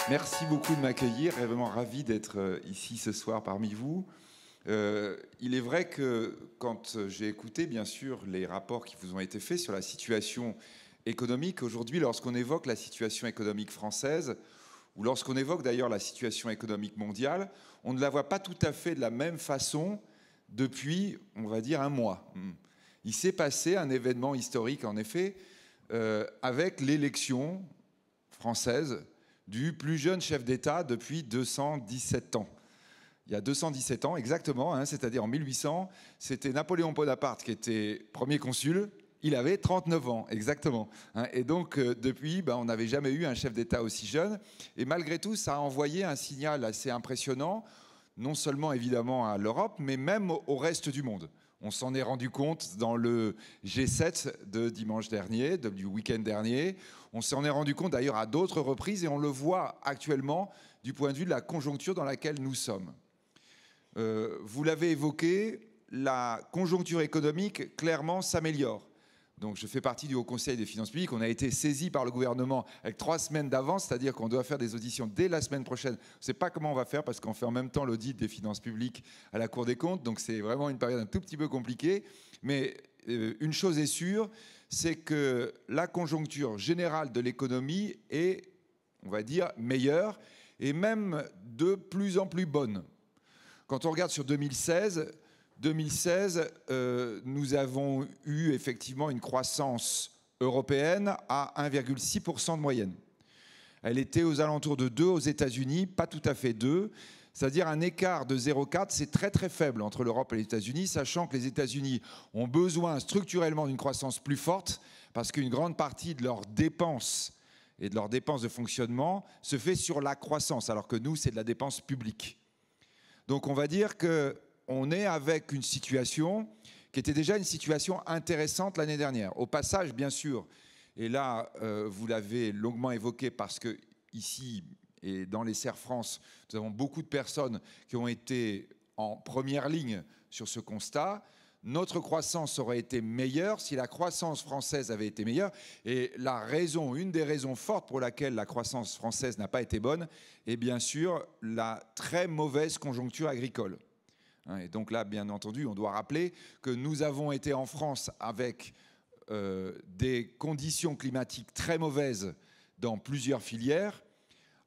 Merci beaucoup de m'accueillir. Vraiment ravi d'être ici ce soir parmi vous. Il est vrai que quand j'ai écouté, bien sûr, les rapports qui vous ont été faits sur la situation économique, aujourd'hui, lorsqu'on évoque la situation économique française, ou lorsqu'on évoque d'ailleurs la situation économique mondiale, on ne la voit pas tout à fait de la même façon depuis, on va dire, un mois. Il s'est passé un événement historique, en effet, avec l'élection française du plus jeune chef d'État depuis 217 ans. Il y a 217 ans, exactement, c'est-à-dire en 1800, c'était Napoléon Bonaparte qui était premier consul. Il avait 39 ans, exactement. Et donc, depuis, on n'avait jamais eu un chef d'État aussi jeune. Et malgré tout, ça a envoyé un signal assez impressionnant, non seulement évidemment à l'Europe, mais même au reste du monde. On s'en est rendu compte dans le G7 de dimanche dernier, du week-end dernier. On s'en est rendu compte d'ailleurs à d'autres reprises et on le voit actuellement du point de vue de la conjoncture dans laquelle nous sommes. Vous l'avez évoqué, la conjoncture économique clairement s'améliore. Donc je fais partie du Haut Conseil des finances publiques. On a été saisi par le gouvernement avec 3 semaines d'avance, c'est-à-dire qu'on doit faire des auditions dès la semaine prochaine. Je ne sais pas comment on va faire parce qu'on fait en même temps l'audit des finances publiques à la Cour des comptes. Donc c'est vraiment une période un tout petit peu compliquée. Mais une chose est sûre, c'est que la conjoncture générale de l'économie est, on va dire, meilleure et même de plus en plus bonne. Quand on regarde sur 2016, nous avons eu effectivement une croissance européenne à 1,6% de moyenne. Elle était aux alentours de 2 aux États-Unis, pas tout à fait 2, c'est-à-dire un écart de 0,4, c'est très très faible entre l'Europe et les États-Unis, sachant que les États-Unis ont besoin structurellement d'une croissance plus forte parce qu'une grande partie de leurs dépenses et de leurs dépenses de fonctionnement se fait sur la croissance, alors que nous, c'est de la dépense publique. Donc on va dire qu'on est avec une situation qui était déjà une situation intéressante l'année dernière. Au passage, bien sûr, et là, vous l'avez longuement évoqué parce que ici et dans les Serres France, nous avons beaucoup de personnes qui ont été en première ligne sur ce constat. Notre croissance aurait été meilleure si la croissance française avait été meilleure. Et une des raisons fortes pour laquelle la croissance française n'a pas été bonne est bien sûr la très mauvaise conjoncture agricole. Et donc là, bien entendu, on doit rappeler que nous avons été en France avec des conditions climatiques très mauvaises dans plusieurs filières,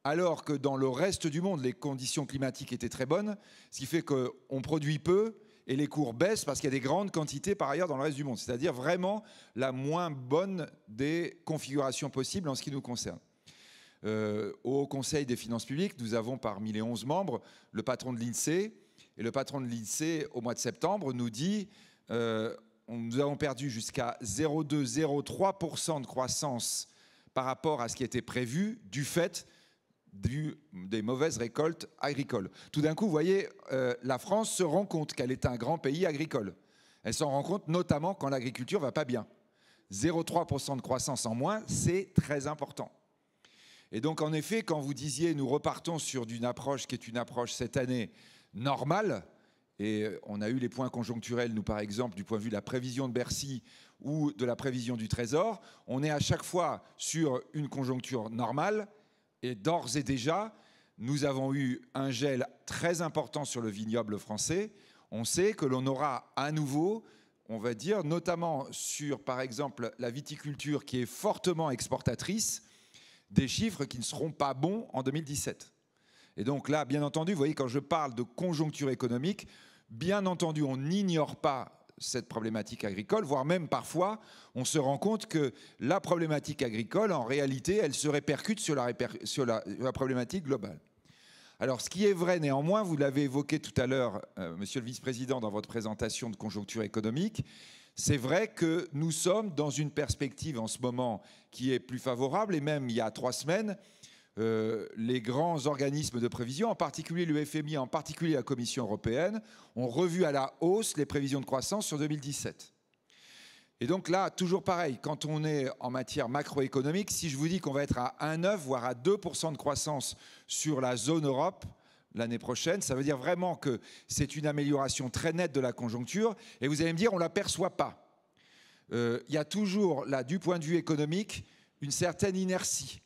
alors que dans le reste du monde, les conditions climatiques étaient très bonnes, ce qui fait qu'on produit peu, et les cours baissent parce qu'il y a des grandes quantités par ailleurs dans le reste du monde. C'est-à-dire vraiment la moins bonne des configurations possibles en ce qui nous concerne. Au Conseil des finances publiques, nous avons parmi les 11 membres le patron de l'INSEE. Et le patron de l'INSEE, au mois de septembre, nous dit nous avons perdu jusqu'à 0,2-0,3% de croissance par rapport à ce qui était prévu du fait des mauvaises récoltes agricoles. Tout d'un coup, vous voyez, la France se rend compte qu'elle est un grand pays agricole. Elle s'en rend compte notamment quand l'agriculture ne va pas bien. 0,3% de croissance en moins, c'est très important. Et donc, en effet, quand vous disiez nous repartons sur une approche qui est une approche cette année normale, et on a eu les points conjoncturels, nous par exemple, du point de vue de la prévision de Bercy ou de la prévision du Trésor, on est à chaque fois sur une conjoncture normale. Et d'ores et déjà, nous avons eu un gel très important sur le vignoble français. On sait que l'on aura à nouveau, on va dire, notamment sur, par exemple, la viticulture qui est fortement exportatrice, des chiffres qui ne seront pas bons en 2017. Et donc là, bien entendu, vous voyez, quand je parle de conjoncture économique, bien entendu, on n'ignore pas cette problématique agricole, voire même parfois, on se rend compte que la problématique agricole, en réalité, elle se répercute sur la problématique globale. Alors, ce qui est vrai néanmoins, vous l'avez évoqué tout à l'heure, monsieur le vice-président, dans votre présentation de conjoncture économique, c'est vrai que nous sommes dans une perspective en ce moment qui est plus favorable, et même il y a 3 semaines, les grands organismes de prévision, en particulier le FMI, en particulier la Commission européenne, ont revu à la hausse les prévisions de croissance sur 2017. Et donc là, toujours pareil, quand on est en matière macroéconomique, si je vous dis qu'on va être à 1,9 voire à 2% de croissance sur la zone Europe l'année prochaine, ça veut dire vraiment que c'est une amélioration très nette de la conjoncture. Et vous allez me dire, on ne l'aperçoit pas. Il y a toujours, là, du point de vue économique, une certaine inertie.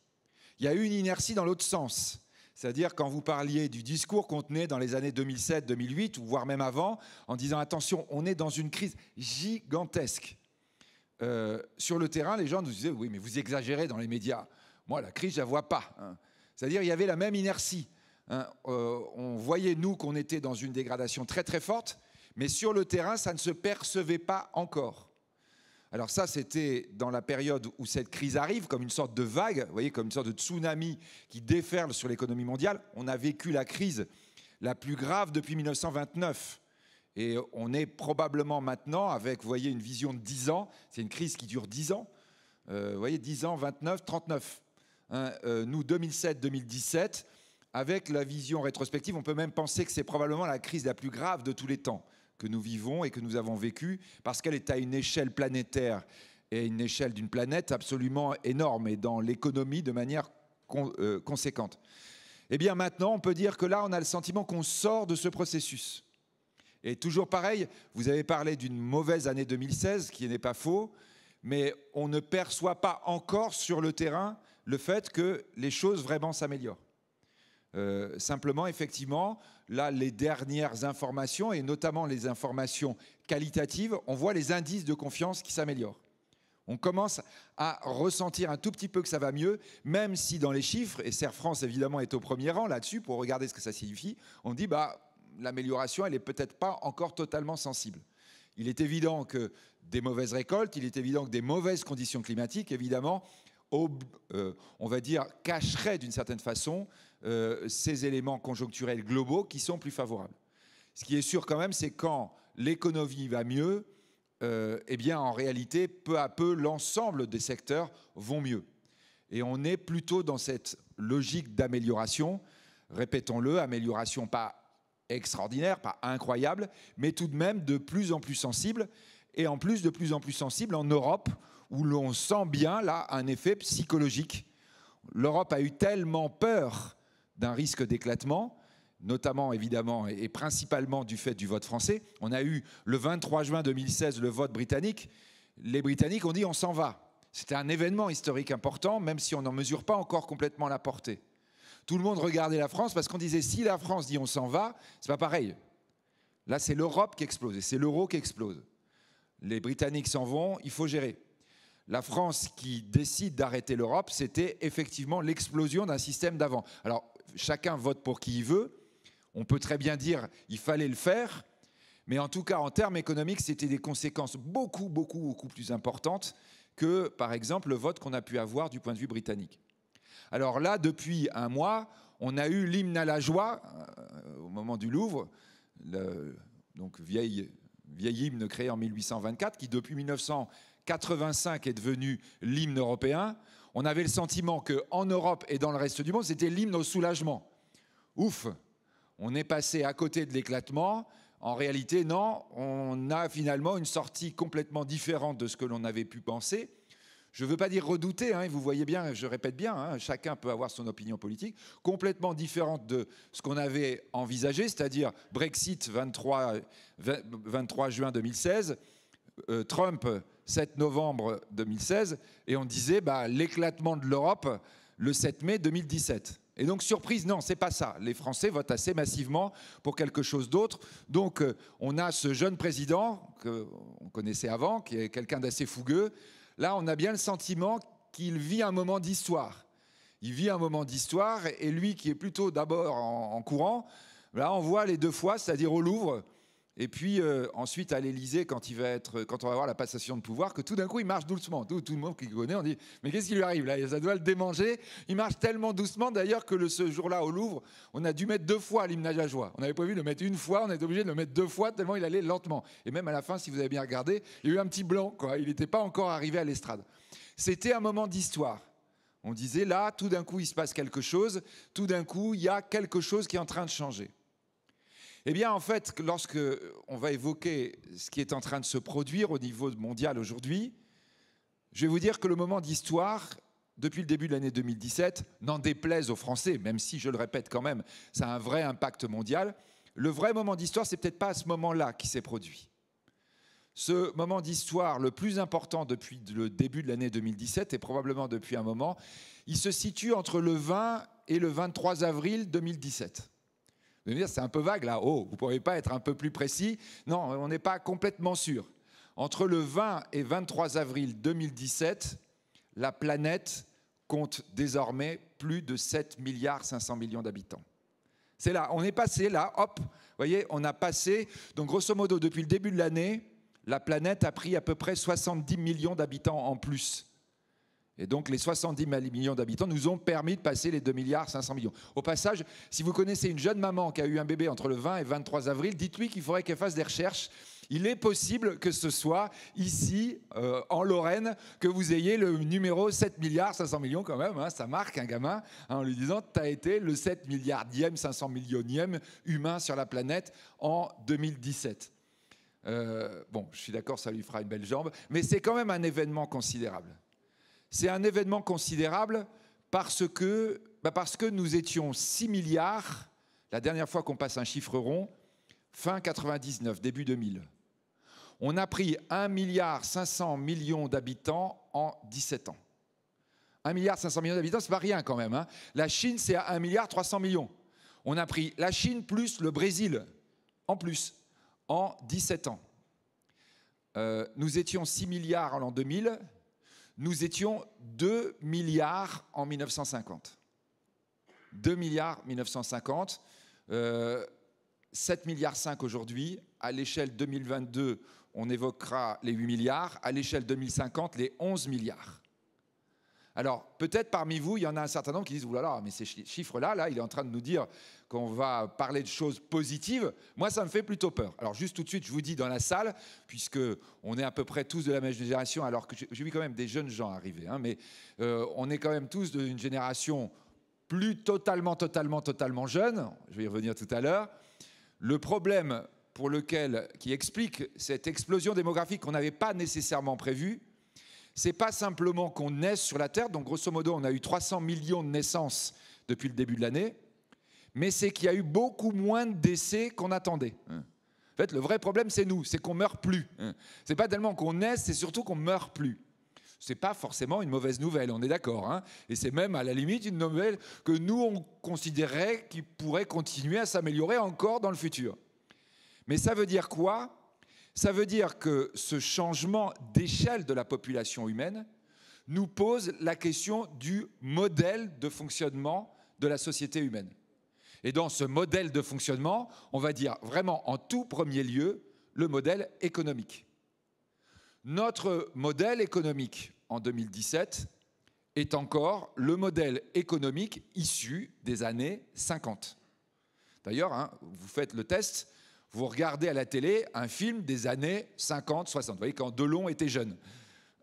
Il y a eu une inertie dans l'autre sens. C'est-à-dire quand vous parliez du discours qu'on tenait dans les années 2007-2008, ou voire même avant, en disant attention, on est dans une crise gigantesque. Sur le terrain, les gens nous disaient oui, mais vous exagérez dans les médias. Moi, la crise, je ne la vois pas. Hein. C'est-à-dire il y avait la même inertie. Hein. On voyait, nous, qu'on était dans une dégradation très très forte, mais sur le terrain, ça ne se percevait pas encore. Alors ça, c'était dans la période où cette crise arrive, comme une sorte de vague, vous voyez, comme une sorte de tsunami qui déferle sur l'économie mondiale. On a vécu la crise la plus grave depuis 1929. Et on est probablement maintenant avec, vous voyez, une vision de 10 ans. C'est une crise qui dure 10 ans. Vous voyez, 10 ans, 29, 39. Hein, nous, 2007-2017, avec la vision rétrospective, on peut même penser que c'est probablement la crise la plus grave de tous les temps que nous vivons et que nous avons vécu, parce qu'elle est à une échelle planétaire et une échelle d'une planète absolument énorme et dans l'économie de manière conséquente. Eh bien maintenant, on peut dire que là, on a le sentiment qu'on sort de ce processus. Et toujours pareil, vous avez parlé d'une mauvaise année 2016, qui n'est pas faux, mais on ne perçoit pas encore sur le terrain le fait que les choses vraiment s'améliorent. Simplement, effectivement, là, les dernières informations, et notamment les informations qualitatives, on voit les indices de confiance qui s'améliorent. On commence à ressentir un tout petit peu que ça va mieux, même si dans les chiffres, et Serre France évidemment est au premier rang là-dessus pour regarder ce que ça signifie, on dit l'amélioration, elle n'est peut-être pas encore totalement sensible. Il est évident que des mauvaises récoltes, il est évident que des mauvaises conditions climatiques, évidemment, on va dire, cacheraient d'une certaine façon ces éléments conjoncturels globaux qui sont plus favorables. Ce qui est sûr quand même, c'est quand l'économie va mieux, eh bien en réalité, peu à peu, l'ensemble des secteurs vont mieux. Et on est plutôt dans cette logique d'amélioration, répétons-le, amélioration pas extraordinaire, pas incroyable, mais tout de même de plus en plus sensible, et en plus de plus en plus sensible en Europe, où l'on sent bien là un effet psychologique. L'Europe a eu tellement peur d'un risque d'éclatement, notamment évidemment et principalement du fait du vote français. On a eu le 23 juin 2016 le vote britannique. Les Britanniques ont dit on s'en va. C'était un événement historique important, même si on n'en mesure pas encore complètement la portée. Tout le monde regardait la France parce qu'on disait si la France dit on s'en va, c'est pas pareil. Là, c'est l'Europe qui explose et c'est l'euro qui explose. Les Britanniques s'en vont, il faut gérer. La France qui décide d'arrêter l'Europe, c'était effectivement l'explosion d'un système d'avant. Alors, chacun vote pour qui il veut. On peut très bien dire qu'il fallait le faire, mais en tout cas, en termes économiques, c'était des conséquences beaucoup plus importantes que, par exemple, le vote qu'on a pu avoir du point de vue britannique. Alors là, depuis un mois, on a eu l'hymne à la joie au moment du Louvre, donc vieil hymne créé en 1824, qui depuis 1985 est devenu l'hymne européen. On avait le sentiment qu'en Europe et dans le reste du monde, c'était l'hymne au soulagement. Ouf, on est passé à côté de l'éclatement. En réalité, non, on a finalement une sortie complètement différente de ce que l'on avait pu penser. Je ne veux pas dire redouter, hein, vous voyez bien, je répète bien, hein, chacun peut avoir son opinion politique, complètement différente de ce qu'on avait envisagé, c'est-à-dire Brexit 23 juin 2016, Trump 7 novembre 2016, et on disait l'éclatement de l'Europe le 7 mai 2017. Et donc, surprise, non, c'est pas ça. Les Français votent assez massivement pour quelque chose d'autre. Donc, on a ce jeune président qu'on connaissait avant, qui est quelqu'un d'assez fougueux. Là, on a bien le sentiment qu'il vit un moment d'histoire. Il vit un moment d'histoire, et lui qui est plutôt d'abord en courant, là, on voit les deux fois, c'est-à-dire au Louvre, et puis ensuite à l'Élysée, quand on va avoir la passation de pouvoir, que tout d'un coup, il marche doucement. Tout le monde qui le connaît, on dit « Mais qu'est-ce qui lui arrive là ? Ça doit le démanger. » Il marche tellement doucement, d'ailleurs, que ce jour-là, au Louvre, on a dû mettre 2 fois l'hymne à la joie. On avait prévu de le mettre 1 fois, on était obligé de le mettre 2 fois, tellement il allait lentement. Et même à la fin, si vous avez bien regardé, il y a eu un petit blanc, quoi. Il n'était pas encore arrivé à l'estrade. C'était un moment d'histoire. On disait là, tout d'un coup, il se passe quelque chose. Tout d'un coup, il y a quelque chose qui est en train de changer. Eh bien, en fait, lorsque on va évoquer ce qui est en train de se produire au niveau mondial aujourd'hui, je vais vous dire que le moment d'histoire, depuis le début de l'année 2017, n'en déplaise aux Français, même si, je le répète quand même, ça a un vrai impact mondial, le vrai moment d'histoire, c'est peut-être pas à ce moment-là qui s'est produit. ce moment d'histoire le plus important depuis le début de l'année 2017, et probablement depuis un moment, il se situe entre le 20 et le 23 avril 2017. Vous allez me dire, c'est un peu vague là, oh, vous ne pourriez pas être un peu plus précis? Non, on n'est pas complètement sûr. Entre le 20 et 23 avril 2017, la planète compte désormais plus de 7 milliards 500 millions d'habitants. C'est là, on est passé là, hop, vous voyez, on a passé, donc grosso modo, depuis le début de l'année, la planète a pris à peu près 70 millions d'habitants en plus. Et donc les 70 millions d'habitants nous ont permis de passer les 2 milliards 500 millions. Au passage, si vous connaissez une jeune maman qui a eu un bébé entre le 20 et 23 avril, dites-lui qu'il faudrait qu'elle fasse des recherches. Il est possible que ce soit ici, en Lorraine, que vous ayez le numéro 7 milliards 500 millions quand même. Hein, ça marque un gamin hein, en lui disant « tu as été le 7 milliardième 500 millionième humain sur la planète en 2017 ». Bon, je suis d'accord, ça lui fera une belle jambe, mais c'est quand même un événement considérable. C'est un événement considérable parce que nous étions 6 milliards, la dernière fois qu'on passe un chiffre rond, fin 99, début 2000. On a pris 1 milliard 500 millions d'habitants en 17 ans. 1 milliard 500 millions d'habitants, c'est pas rien quand même. Hein. La Chine, c'est à 1 milliard 300 millions. On a pris la Chine plus le Brésil, en plus, en 17 ans. Nous étions 6 milliards en l'an 2000. Nous étions 2 milliards en 1950. 2 milliards 1950, 7 milliards 5 aujourd'hui. À l'échelle 2022, on évoquera les 8 milliards. À l'échelle 2050, les 11 milliards. Alors, peut-être parmi vous, il y en a un certain nombre qui disent « Oulala, mais ces chiffres-là, il est en train de nous dire qu'on va parler de choses positives. » Moi, ça me fait plutôt peur. Alors, juste tout de suite, je vous dis dans la salle, puisqu'on est à peu près tous de la même génération, alors que j'ai vu quand même des jeunes gens arriver, hein, mais on est quand même tous d'une génération plus totalement jeune. Je vais y revenir tout à l'heure. Le problème qui explique cette explosion démographique qu'on n'avait pas nécessairement prévue, c'est pas simplement qu'on naisse sur la Terre, donc grosso modo on a eu 300 millions de naissances depuis le début de l'année, mais c'est qu'il y a eu beaucoup moins de décès qu'on attendait. En fait, le vrai problème c'est nous, c'est qu'on meurt plus. C'est pas tellement qu'on naisse, c'est surtout qu'on meurt plus. C'est pas forcément une mauvaise nouvelle, on est d'accord, hein, et c'est même à la limite une nouvelle que nous on considérait qui pourrait continuer à s'améliorer encore dans le futur. Mais ça veut dire quoi ? Ça veut dire que ce changement d'échelle de la population humaine nous pose la question du modèle de fonctionnement de la société humaine. Et dans ce modèle de fonctionnement, on va dire vraiment en tout premier lieu le modèle économique. Notre modèle économique en 2017 est encore le modèle économique issu des années 50. D'ailleurs, hein, vous faites le test. Vous regardez à la télé un film des années 50, 60. Vous voyez, quand Delon était jeune.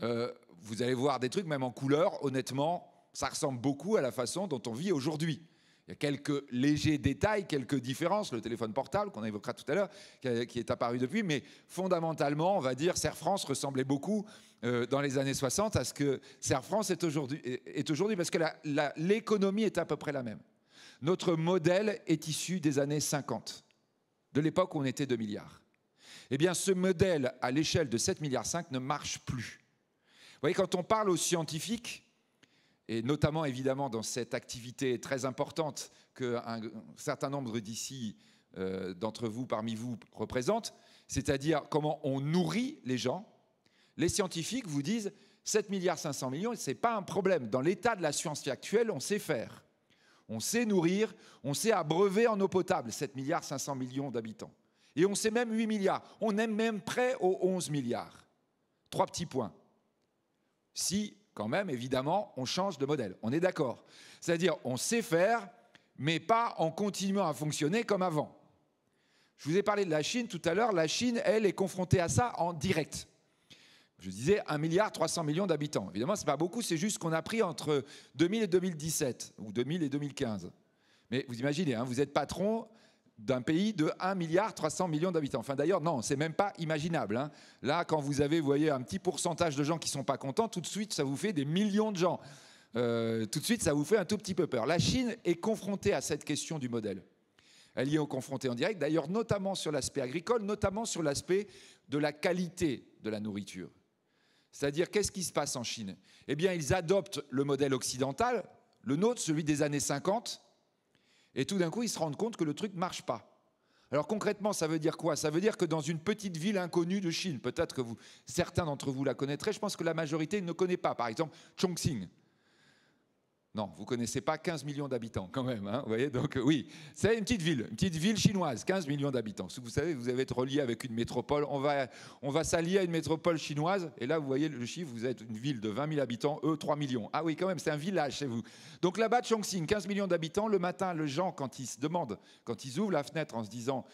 Vous allez voir des trucs, même en couleur, honnêtement, ça ressemble beaucoup à la façon dont on vit aujourd'hui. Il y a quelques légers détails, quelques différences. Le téléphone portable, qu'on évoquera tout à l'heure, qui est apparu depuis. Mais fondamentalement, on va dire, Serre France ressemblait beaucoup dans les années 60 à ce que Serre France est aujourd'hui, parce que l'économie est à peu près la même. Notre modèle est issu des années 50. De l'époque où on était 2 milliards. Eh bien, ce modèle, à l'échelle de 7,5 milliards, ne marche plus. Vous voyez, quand on parle aux scientifiques, et notamment, évidemment, dans cette activité très importante qu'un certain nombre d'ici, d'entre vous, parmi vous, représentent, c'est-à-dire comment on nourrit les gens, les scientifiques vous disent 7,5 milliards, ce n'est pas un problème. Dans l'état de la science actuelle, on sait faire. On sait nourrir, on sait abreuver en eau potable 7,5 milliards d'habitants. Et on sait même 8 milliards. On est même près aux 11 milliards. 3 petits points. Si, quand même, évidemment, on change de modèle. On est d'accord. C'est-à-dire, on sait faire, mais pas en continuant à fonctionner comme avant. Je vous ai parlé de la Chine tout à l'heure. La Chine, elle, est confrontée à ça en direct. Je disais 1 milliard 300 millions d'habitants. Évidemment, ce n'est pas beaucoup, c'est juste ce qu'on a pris entre 2000 et 2017, ou 2000 et 2015. Mais vous imaginez, hein, vous êtes patron d'un pays de 1 milliard 300 millions d'habitants. Enfin d'ailleurs, non, c'est même pas imaginable. Hein. Là, quand vous avez, vous voyez, un petit pourcentage de gens qui ne sont pas contents, tout de suite, ça vous fait des millions de gens. Tout de suite, ça vous fait un tout petit peu peur. La Chine est confrontée à cette question du modèle. Elle y est confrontée en direct, d'ailleurs, notamment sur l'aspect agricole, notamment sur l'aspect de la qualité de la nourriture. C'est-à-dire, qu'est-ce qui se passe en Chine? Eh bien, ils adoptent le modèle occidental, le nôtre, celui des années 50, et tout d'un coup, ils se rendent compte que le truc ne marche pas. Alors concrètement, ça veut dire quoi? Ça veut dire que dans une petite ville inconnue de Chine, peut-être que certains d'entre vous la connaîtraient, je pense que la majorité ne connaît pas. Par exemple, Chongqing. Non, vous ne connaissez pas 15 millions d'habitants quand même. Hein, vous voyez, donc oui, c'est une petite ville chinoise, 15 millions d'habitants. Vous savez, vous allez être relié avec une métropole. On va s'allier à une métropole chinoise. Et là, vous voyez le chiffre, vous êtes une ville de 20 000 habitants, eux, 3 millions. Ah oui, quand même, c'est un village chez vous. Donc là-bas, Chongqing, 15 millions d'habitants. Le matin, les gens, quand ils se demandent, quand ils ouvrent la fenêtre en se disant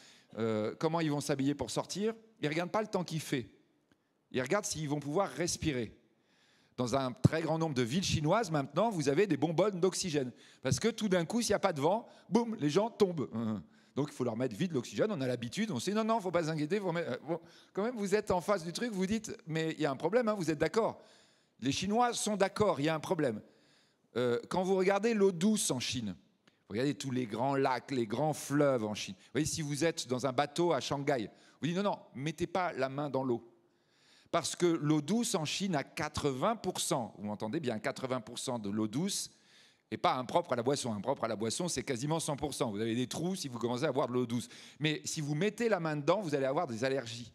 comment ils vont s'habiller pour sortir, ils ne regardent pas le temps qu'il fait. Ils regardent s'ils vont pouvoir respirer. Dans un très grand nombre de villes chinoises, maintenant, vous avez des bonbonnes d'oxygène. Parce que tout d'un coup, s'il n'y a pas de vent, boum, les gens tombent. Donc, il faut leur mettre vite l'oxygène. On a l'habitude, on sait, non, il ne faut pas s'inquiéter. Bon, quand même, vous êtes en face du truc, vous dites, mais il y a un problème, hein, vous êtes d'accord? Les Chinois sont d'accord, il y a un problème. Quand vous regardez l'eau douce en Chine, vous regardez tous les grands lacs, les grands fleuves en Chine. Vous voyez, si vous êtes dans un bateau à Shanghai, vous dites, non, mettez pas la main dans l'eau. Parce que l'eau douce en Chine a 80%, vous m'entendez bien, 80% de l'eau douce n'est pas impropre à la boisson. Impropre à la boisson, c'est quasiment 100%. Vous avez des trous si vous commencez à boire de l'eau douce. Mais si vous mettez la main dedans, vous allez avoir des allergies.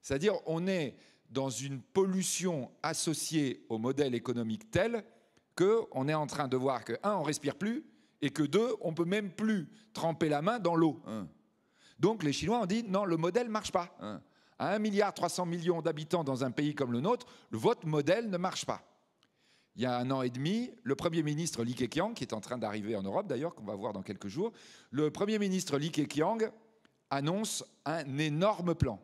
C'est-à-dire, on est dans une pollution associée au modèle économique tel qu'on est en train de voir que, un, on ne respire plus, et que deux, on ne peut même plus tremper la main dans l'eau. Donc les Chinois ont dit, non, le modèle ne marche pas. À 1,3 milliard d'habitants dans un pays comme le nôtre, votre modèle ne marche pas. Il y a 1 an et demi, le Premier ministre Li Keqiang, qui est en train d'arriver en Europe d'ailleurs, qu'on va voir dans quelques jours, le Premier ministre Li Keqiang annonce un énorme plan.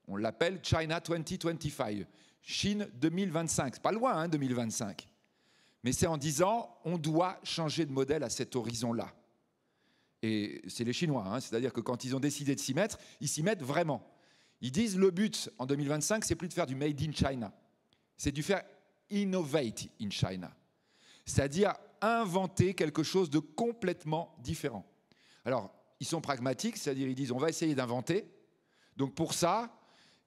On l'appelle China 2025, Chine 2025. C'est pas loin, hein, 2025. Mais c'est en disant, on doit changer de modèle à cet horizon-là. Et c'est les Chinois, hein, c'est-à-dire que quand ils ont décidé de s'y mettre, ils s'y mettent vraiment. Ils disent le but en 2025, c'est plus de faire du made in China, c'est de faire innovate in China, c'est-à-dire inventer quelque chose de complètement différent. Alors, ils sont pragmatiques, c'est-à-dire ils disent on va essayer d'inventer. Donc pour ça,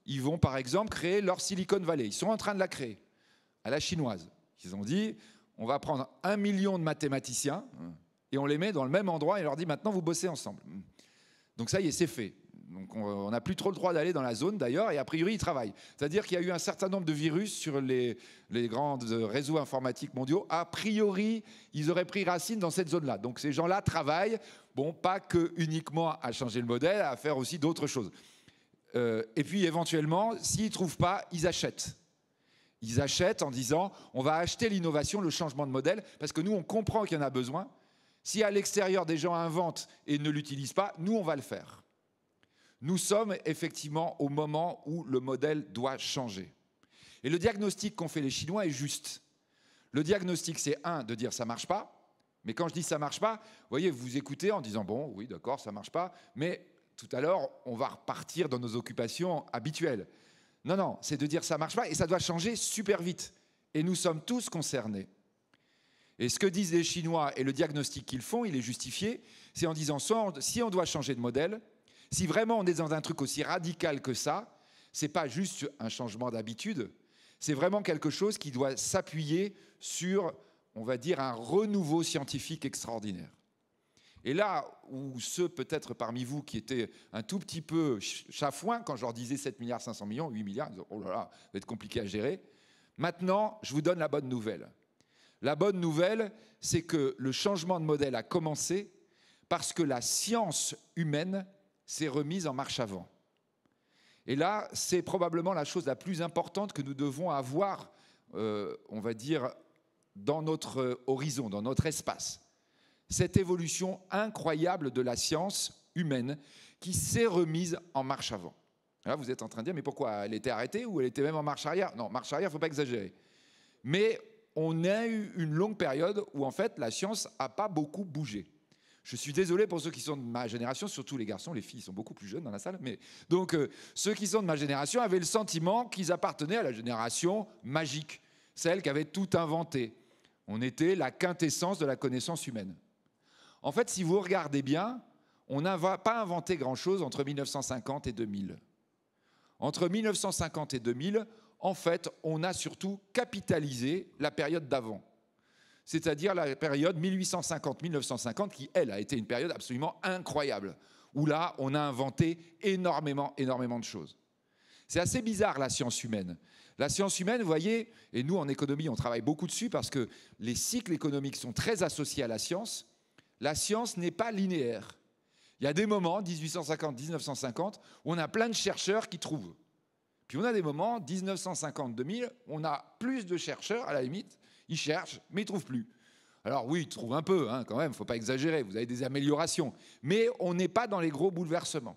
ils vont par exemple créer leur Silicon Valley. Ils sont en train de la créer à la chinoise. Ils ont dit on va prendre 1 million de mathématiciens et on les met dans le même endroit et on leur dit maintenant vous bossez ensemble. Donc ça y est, c'est fait. Donc on n'a plus trop le droit d'aller dans la zone d'ailleurs, et a priori ils travaillent. C'est-à-dire qu'il y a eu un certain nombre de virus sur les grands réseaux informatiques mondiaux. A priori, ils auraient pris racine dans cette zone-là. Donc ces gens-là travaillent, bon, pas que uniquement à changer le modèle, à faire aussi d'autres choses. Et puis éventuellement, s'ils ne trouvent pas, ils achètent. Ils achètent en disant, on va acheter l'innovation, le changement de modèle, parce que nous, on comprend qu'il y en a besoin. Si à l'extérieur, des gens inventent et ne l'utilisent pas, nous, on va le faire. Nous sommes effectivement au moment où le modèle doit changer. Et le diagnostic qu'ont fait les Chinois est juste. Le diagnostic, c'est de dire ça ne marche pas. Mais quand je dis ça ne marche pas, vous voyez, vous écoutez en disant bon, oui, d'accord, ça ne marche pas, mais tout à l'heure, on va repartir dans nos occupations habituelles. Non, non, c'est de dire ça ne marche pas et ça doit changer super vite. Et nous sommes tous concernés. Et ce que disent les Chinois et le diagnostic qu'ils font, il est justifié, c'est en disant si on doit changer de modèle, si vraiment on est dans un truc aussi radical que ça, ce n'est pas juste un changement d'habitude, c'est vraiment quelque chose qui doit s'appuyer sur, on va dire, un renouveau scientifique extraordinaire. Et là où ceux peut-être parmi vous qui étaient un tout petit peu chafouins, quand je leur disais 7 milliards 500 millions, 8 milliards, ils disaient, oh là là, ça va être compliqué à gérer. Maintenant, je vous donne la bonne nouvelle. La bonne nouvelle, c'est que le changement de modèle a commencé parce que la science humaine s'est remise en marche avant. Et là, c'est probablement la chose la plus importante que nous devons avoir, on va dire, dans notre horizon, dans notre espace. Cette évolution incroyable de la science humaine qui s'est remise en marche avant. Là, vous êtes en train de dire, mais pourquoi? Elle était arrêtée ou elle était même en marche arrière? Non, marche arrière, il ne faut pas exagérer. Mais on a eu une longue période où, en fait, la science n'a pas beaucoup bougé. Je suis désolé pour ceux qui sont de ma génération, surtout les garçons, les filles sont beaucoup plus jeunes dans la salle. Mais donc, ceux qui sont de ma génération avaient le sentiment qu'ils appartenaient à la génération magique, celle qui avait tout inventé. On était la quintessence de la connaissance humaine. En fait, si vous regardez bien, on n'a pas inventé grand-chose entre 1950 et 2000. Entre 1950 et 2000, en fait, on a surtout capitalisé la période d'avant. C'est-à-dire la période 1850-1950, qui, elle, a été une période absolument incroyable, où là, on a inventé énormément de choses. C'est assez bizarre, la science humaine. La science humaine, vous voyez, et nous, en économie, on travaille beaucoup dessus parce que les cycles économiques sont très associés à la science. La science n'est pas linéaire. Il y a des moments, 1850-1950, où on a plein de chercheurs qui trouvent. Puis on a des moments, 1950-2000, on a plus de chercheurs, à la limite, ils cherchent, mais ils ne trouvent plus. Alors oui, ils trouvent un peu, hein, quand même, il ne faut pas exagérer, vous avez des améliorations. Mais on n'est pas dans les gros bouleversements.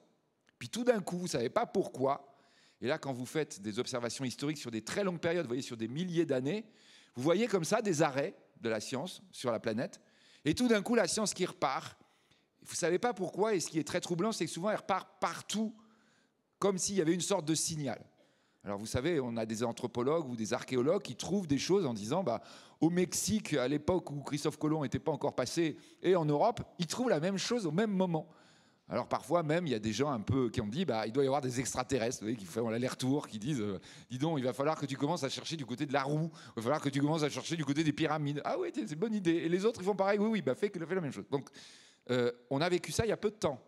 Puis tout d'un coup, vous ne savez pas pourquoi, et là, quand vous faites des observations historiques sur des très longues périodes, vous voyez, sur des milliers d'années, vous voyez comme ça des arrêts de la science sur la planète, et tout d'un coup, la science qui repart. Vous ne savez pas pourquoi, et ce qui est très troublant, c'est que souvent, elle repart partout, comme s'il y avait une sorte de signal. Alors vous savez, on a des anthropologues ou des archéologues qui trouvent des choses en disant au Mexique, à l'époque où Christophe Colomb n'était pas encore passé, et en Europe, ils trouvent la même chose au même moment. Alors parfois même, il y a des gens un peu qui ont dit il doit y avoir des extraterrestres, vous voyez, qui font l'aller-retour, qui disent dis donc, il va falloir que tu commences à chercher du côté de la roue, il va falloir que tu commences à chercher du côté des pyramides. Ah oui, c'est une bonne idée. Et les autres, ils font pareil, oui, fais la même chose. Donc on a vécu ça il y a peu de temps.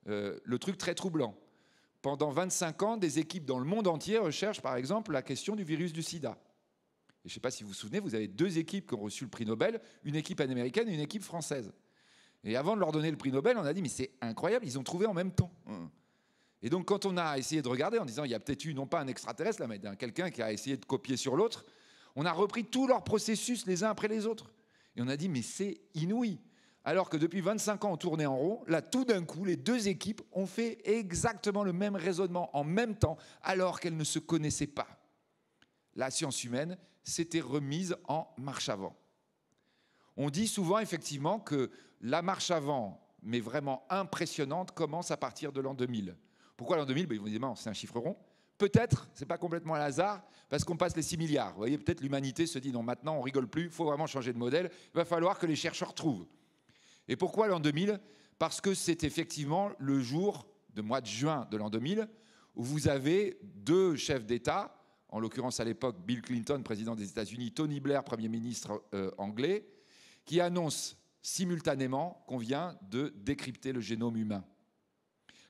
Le truc très troublant. Pendant 25 ans, des équipes dans le monde entier recherchent, par exemple, la question du virus du sida. Et je ne sais pas si vous vous souvenez, vous avez 2 équipes qui ont reçu le prix Nobel, une équipe américaine et une équipe française. Et avant de leur donner le prix Nobel, on a dit, mais c'est incroyable, ils ont trouvé en même temps. Et donc, quand on a essayé de regarder, en disant, il y a peut-être eu, non pas un extraterrestre, là, mais quelqu'un qui a essayé de copier sur l'autre, on a repris tous leurs processus les uns après les autres. Et on a dit, mais c'est inouï. Alors que depuis 25 ans, on tournait en rond, là, tout d'un coup, les 2 équipes ont fait exactement le même raisonnement en même temps, alors qu'elles ne se connaissaient pas. La science humaine s'était remise en marche avant. On dit souvent, effectivement, que la marche avant, mais vraiment impressionnante, commence à partir de l'an 2000. Pourquoi l'an 2000 évidemment, c'est un chiffre rond. Peut-être, ce n'est pas complètement un hasard, parce qu'on passe les 6 milliards. Vous voyez, peut-être l'humanité se dit, non, maintenant, on ne rigole plus, il faut vraiment changer de modèle, il va falloir que les chercheurs trouvent. Et pourquoi l'an 2000 ? Parce que c'est effectivement le jour de mois de juin de l'an 2000 où vous avez 2 chefs d'État, en l'occurrence à l'époque Bill Clinton, président des États-Unis, Tony Blair, Premier ministre anglais, qui annoncent simultanément qu'on vient de décrypter le génome humain.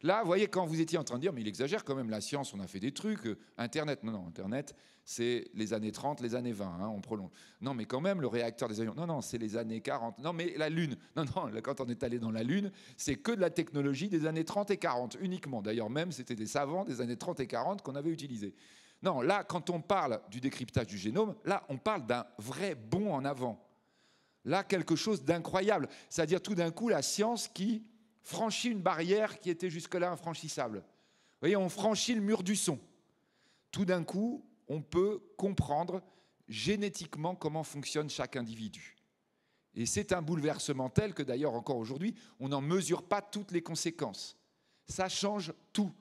Là, vous voyez, quand vous étiez en train de dire, mais il exagère quand même, la science, on a fait des trucs, Internet, non, Internet, c'est les années 30, les années 20, hein, on prolonge. Non, mais quand même, le réacteur des avions, non, c'est les années 40. Non, mais la Lune, non, quand on est allé dans la Lune, c'est que de la technologie des années 30 et 40, uniquement. D'ailleurs, même, c'était des savants des années 30 et 40 qu'on avait utilisés. Non, là, quand on parle du décryptage du génome, là, on parle d'un vrai bond en avant. Là, quelque chose d'incroyable. C'est-à-dire, tout d'un coup, la science qui franchit une barrière qui était jusque-là infranchissable. Vous voyez, on franchit le mur du son. Tout d'un coup, on peut comprendre génétiquement comment fonctionne chaque individu. Et c'est un bouleversement tel que d'ailleurs, encore aujourd'hui, on n'en mesure pas toutes les conséquences. Ça change tout.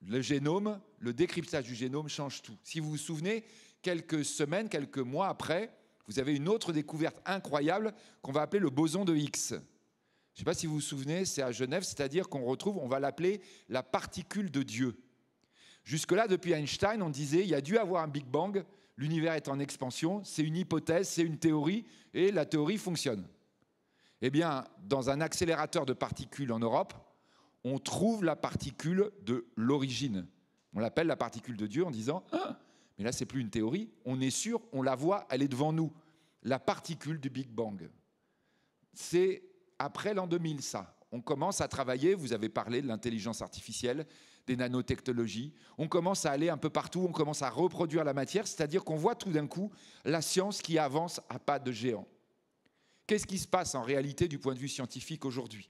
Le génome, le décryptage du génome change tout. Si vous vous souvenez, quelques semaines, quelques mois après, vous avez une autre découverte incroyable qu'on va appeler le boson de Higgs. Je ne sais pas si vous vous souvenez, c'est à Genève, c'est-à-dire qu'on retrouve, on va l'appeler la particule de Dieu. Jusque-là, depuis Einstein, on disait il y a dû avoir un Big Bang, l'univers est en expansion, c'est une hypothèse, c'est une théorie, et la théorie fonctionne. Eh bien, dans un accélérateur de particules en Europe, on trouve la particule de l'origine. On l'appelle la particule de Dieu en disant ah, mais là, ce n'est plus une théorie, on est sûr, on la voit, elle est devant nous. La particule du Big Bang. C'est après l'an 2000, ça. On commence à travailler, vous avez parlé de l'intelligence artificielle, des nanotechnologies. On commence à aller un peu partout, on commence à reproduire la matière, c'est-à-dire qu'on voit tout d'un coup la science qui avance à pas de géant. Qu'est-ce qui se passe en réalité du point de vue scientifique aujourd'hui ?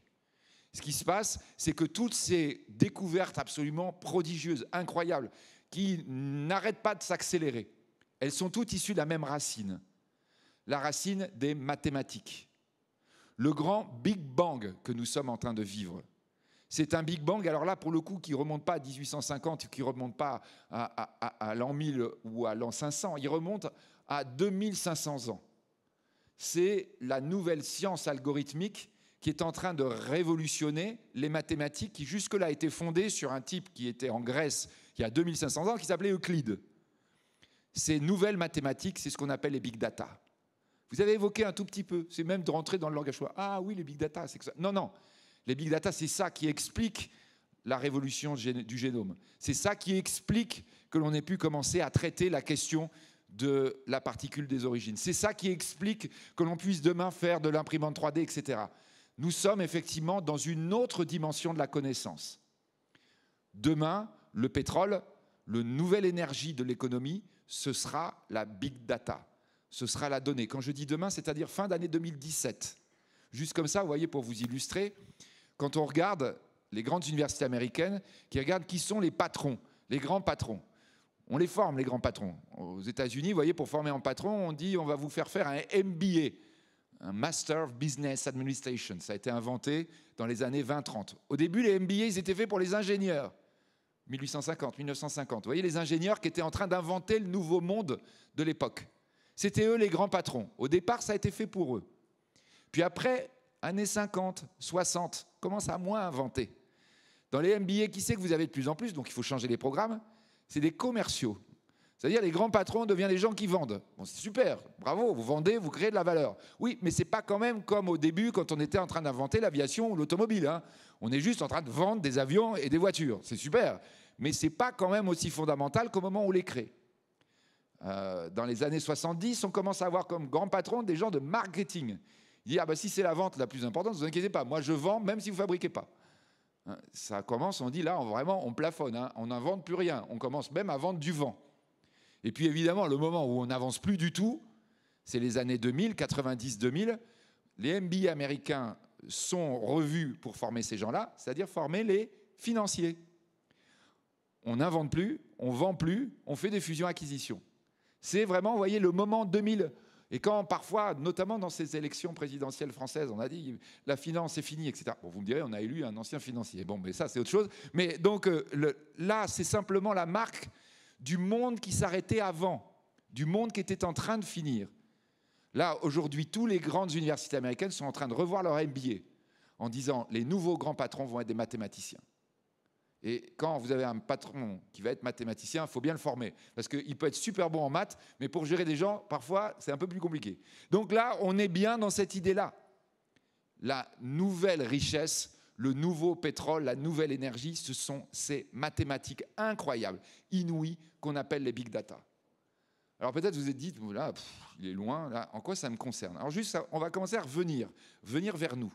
Ce qui se passe, c'est que toutes ces découvertes absolument prodigieuses, incroyables, qui n'arrêtent pas de s'accélérer, elles sont toutes issues de la même racine, la racine des mathématiques. Le grand Big Bang que nous sommes en train de vivre, c'est un Big Bang, alors là, pour le coup, qui ne remonte pas à 1850, qui ne remonte pas à l'an 1000 ou à l'an 500, il remonte à 2500 ans. C'est la nouvelle science algorithmique qui est en train de révolutionner les mathématiques qui jusque-là étaient fondées sur un type qui était en Grèce, qui a 2500 ans, qui s'appelait Euclide. Ces nouvelles mathématiques, c'est ce qu'on appelle les big data. Vous avez évoqué un tout petit peu, c'est même de rentrer dans le langage. Ah oui, les big data, c'est que ça. Non, non, les big data, c'est ça qui explique la révolution du génome. C'est ça qui explique que l'on ait pu commencer à traiter la question de la particule des origines. C'est ça qui explique que l'on puisse demain faire de l'imprimante 3D, etc. Nous sommes effectivement dans une autre dimension de la connaissance. Demain, le pétrole, la nouvelle énergie de l'économie, ce sera la big data. Ce sera la donnée. Quand je dis demain, c'est-à-dire fin d'année 2017. Juste comme ça, vous voyez, pour vous illustrer, quand on regarde les grandes universités américaines, qui regardent qui sont les patrons, les grands patrons. On les forme, les grands patrons. Aux États-Unis, vous voyez, pour former un patron, on dit on va vous faire un MBA, un Master of Business Administration. Ça a été inventé dans les années 20-30. Au début, les MBA, ils étaient faits pour les ingénieurs. 1850, 1950. Vous voyez, les ingénieurs qui étaient en train d'inventer le nouveau monde de l'époque. C'était eux les grands patrons. Au départ, ça a été fait pour eux. Puis après, années 50, 60, commence à moins inventer. Dans les MBA, qui sait que vous avez de plus en plus, donc il faut changer les programmes, c'est des commerciaux. C'est-à-dire les grands patrons deviennent des gens qui vendent. Bon, c'est super, bravo, vous vendez, vous créez de la valeur. Oui, mais ce n'est pas quand même comme au début quand on était en train d'inventer l'aviation ou l'automobile. Hein. On est juste en train de vendre des avions et des voitures. C'est super, mais ce n'est pas quand même aussi fondamental qu'au moment où on les crée. Dans les années 70, on commence à avoir comme grands patrons des gens de marketing. Ils disent, ah ben, si c'est la vente la plus importante, ne vous inquiétez pas, moi je vends même si vous ne fabriquez pas. Ça commence, on dit là, vraiment, on plafonne, hein, on n'invente plus rien. On commence même à vendre du vent. Et puis évidemment, le moment où on n'avance plus du tout, c'est les années 2000, 90-2000. Les MBA américains sont revus pour former ces gens-là, c'est-à-dire former les financiers. On n'invente plus, on ne vend plus, on fait des fusions-acquisitions. C'est vraiment, vous voyez, le moment 2000. Et quand parfois, notamment dans ces élections présidentielles françaises, on a dit la finance est finie, etc. Bon, vous me direz, on a élu un ancien financier. Bon, mais ça, c'est autre chose. Mais donc là, c'est simplement la marque du monde qui s'arrêtait avant, du monde qui était en train de finir. Là, aujourd'hui, toutes les grandes universités américaines sont en train de revoir leur MBA en disant les nouveaux grands patrons vont être des mathématiciens. Et quand vous avez un patron qui va être mathématicien, il faut bien le former. Parce qu'il peut être super bon en maths, mais pour gérer des gens, parfois, c'est un peu plus compliqué. Donc là, on est bien dans cette idée-là. La nouvelle richesse, le nouveau pétrole, la nouvelle énergie, ce sont ces mathématiques incroyables, inouïes, qu'on appelle les big data. Alors peut-être vous vous êtes dit, là, il est loin, là, en quoi ça me concerne? Alors juste, on va commencer à venir vers nous.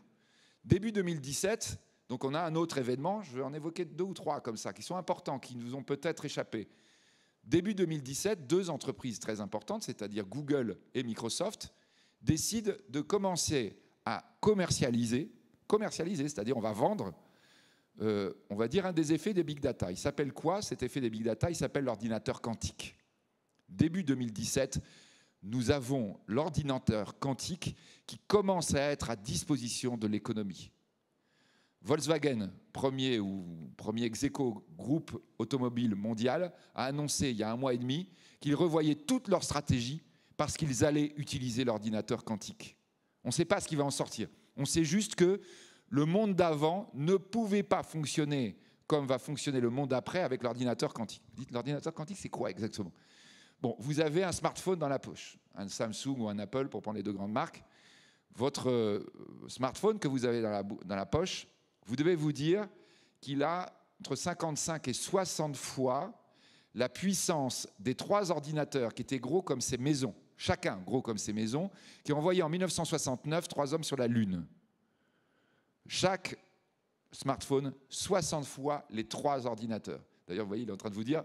Début 2017, donc on a un autre événement, je vais en évoquer 2 ou 3 comme ça, qui sont importants, qui nous ont peut-être échappé. Début 2017, 2 entreprises très importantes, c'est-à-dire Google et Microsoft, décident de commencer à commercialiser, c'est-à-dire on va vendre, on va dire un des effets des big data. Il s'appelle quoi cet effet des big data? Il s'appelle l'ordinateur quantique. Début 2017, nous avons l'ordinateur quantique qui commence à être à disposition de l'économie. Volkswagen, premier ex-aequo groupe automobile mondial, a annoncé il y a 1 mois et demi qu'ils revoyaient toute leur stratégie parce qu'ils allaient utiliser l'ordinateur quantique. On ne sait pas ce qui va en sortir. On sait juste que le monde d'avant ne pouvait pas fonctionner comme va fonctionner le monde d'après avec l'ordinateur quantique. Vous dites, l'ordinateur quantique, c'est quoi exactement? Bon, vous avez un smartphone dans la poche, un Samsung ou un Apple pour prendre les 2 grandes marques. Votre smartphone que vous avez dans la poche, vous devez vous dire qu'il a entre 55 et 60 fois la puissance des 3 ordinateurs qui étaient gros comme ces maisons, chacun gros comme ces maisons, qui ont envoyé en 1969 3 hommes sur la Lune. Chaque smartphone, 60 fois les 3 ordinateurs. D'ailleurs, vous voyez, il est en train de vous dire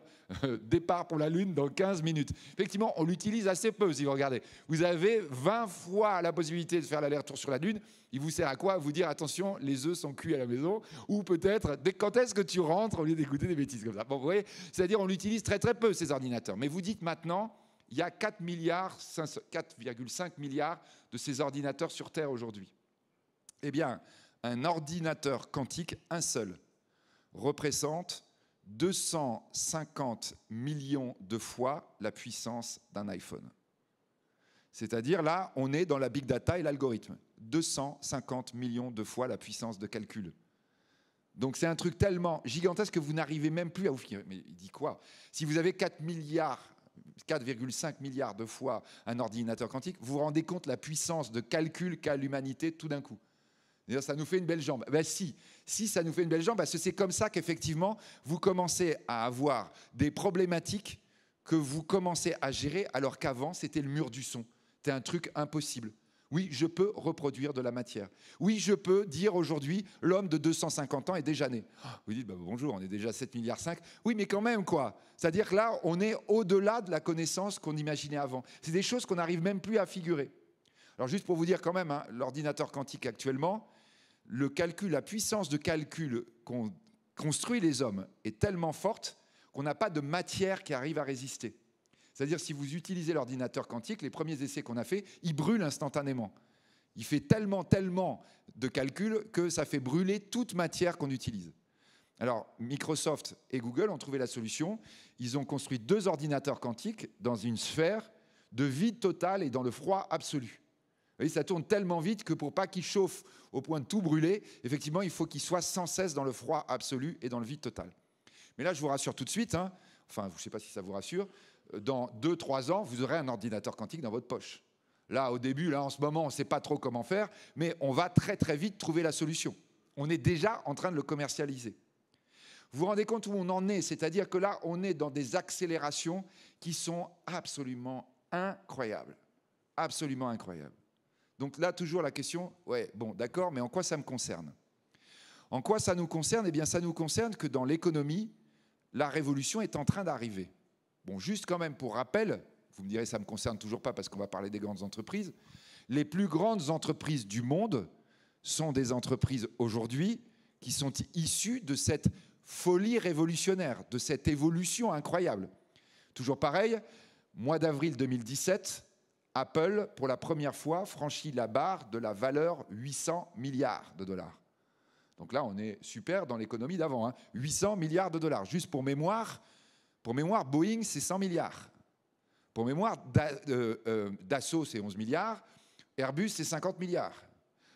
départ pour la Lune dans 15 minutes. Effectivement, on l'utilise assez peu, si vous regardez. Vous avez 20 fois la possibilité de faire l'aller-retour sur la Lune. Il vous sert à quoi? À vous dire, attention, les œufs sont cuits à la maison. Ou peut-être, quand est-ce que tu rentres, au lieu d'écouter des bêtises comme ça. Bon, vous voyez, c'est-à-dire on l'utilise très très peu, ces ordinateurs. Mais vous dites maintenant, il y a 4,5 milliards de ces ordinateurs sur Terre aujourd'hui. Eh bien, un ordinateur quantique, un seul, représente 250 millions de fois la puissance d'un iPhone. C'est-à-dire, là, on est dans la big data et l'algorithme. 250 millions de fois la puissance de calcul Donc c'est un truc tellement gigantesque que vous n'arrivez même plus à vous fier. Mais il dit quoi? Si vous avez 4,5 milliards de fois un ordinateur quantique, vous vous rendez compte la puissance de calcul qu'a l'humanité tout d'un coup. D'ailleurs, ça nous fait une belle jambe. Ben si ça nous fait une belle jambe, parce que c'est comme ça qu'effectivement, vous commencez à avoir des problématiques que vous commencez à gérer, alors qu'avant, c'était le mur du son. C'était un truc impossible. Oui, je peux reproduire de la matière. Oui, je peux dire aujourd'hui, l'homme de 250 ans est déjà né. Vous dites, bah, bonjour, on est déjà 7,5 milliards. Oui, mais quand même, quoi. C'est-à-dire que là, on est au-delà de la connaissance qu'on imaginait avant. C'est des choses qu'on n'arrive même plus à figurer. Alors, juste pour vous dire quand même, hein, l'ordinateur quantique actuellement, le calcul, la puissance de calcul qu'ont construit les hommes est tellement forte qu'on n'a pas de matière qui arrive à résister. C'est-à-dire, si vous utilisez l'ordinateur quantique, les premiers essais qu'on a faits, il brûle instantanément. Il fait tellement de calculs que ça fait brûler toute matière qu'on utilise. Alors, Microsoft et Google ont trouvé la solution. Ils ont construit 2 ordinateurs quantiques dans une sphère de vide total et dans le froid absolu. Vous voyez, ça tourne tellement vite que pour pas qu'il chauffe au point de tout brûler, effectivement, il faut qu'il soit sans cesse dans le froid absolu et dans le vide total. Mais là, je vous rassure tout de suite, hein, enfin, je ne sais pas si ça vous rassure, dans 2-3 ans, vous aurez un ordinateur quantique dans votre poche. Là, au début, là, en ce moment, on ne sait pas trop comment faire, mais on va très très vite trouver la solution. On est déjà en train de le commercialiser. Vous vous rendez compte où on en est? C'est-à-dire que là, on est dans des accélérations qui sont absolument incroyables. Absolument incroyables. Donc là, toujours la question, ouais, bon, d'accord, mais en quoi ça me concerne? En quoi ça nous concerne? Eh bien, ça nous concerne que dans l'économie, la révolution est en train d'arriver. Bon, juste quand même pour rappel, vous me direz, ça ne me concerne toujours pas parce qu'on va parler des grandes entreprises. Les plus grandes entreprises du monde sont des entreprises aujourd'hui qui sont issues de cette folie révolutionnaire, de cette évolution incroyable. Toujours pareil, mois d'avril 2017, Apple, pour la première fois, franchit la barre de la valeur 800 milliards de dollars. Donc là, on est super dans l'économie d'avant. Hein. 800 milliards de dollars. Juste pour mémoire, Boeing, c'est 100 milliards. Pour mémoire, Dassault, c'est 11 milliards. Airbus, c'est 50 milliards.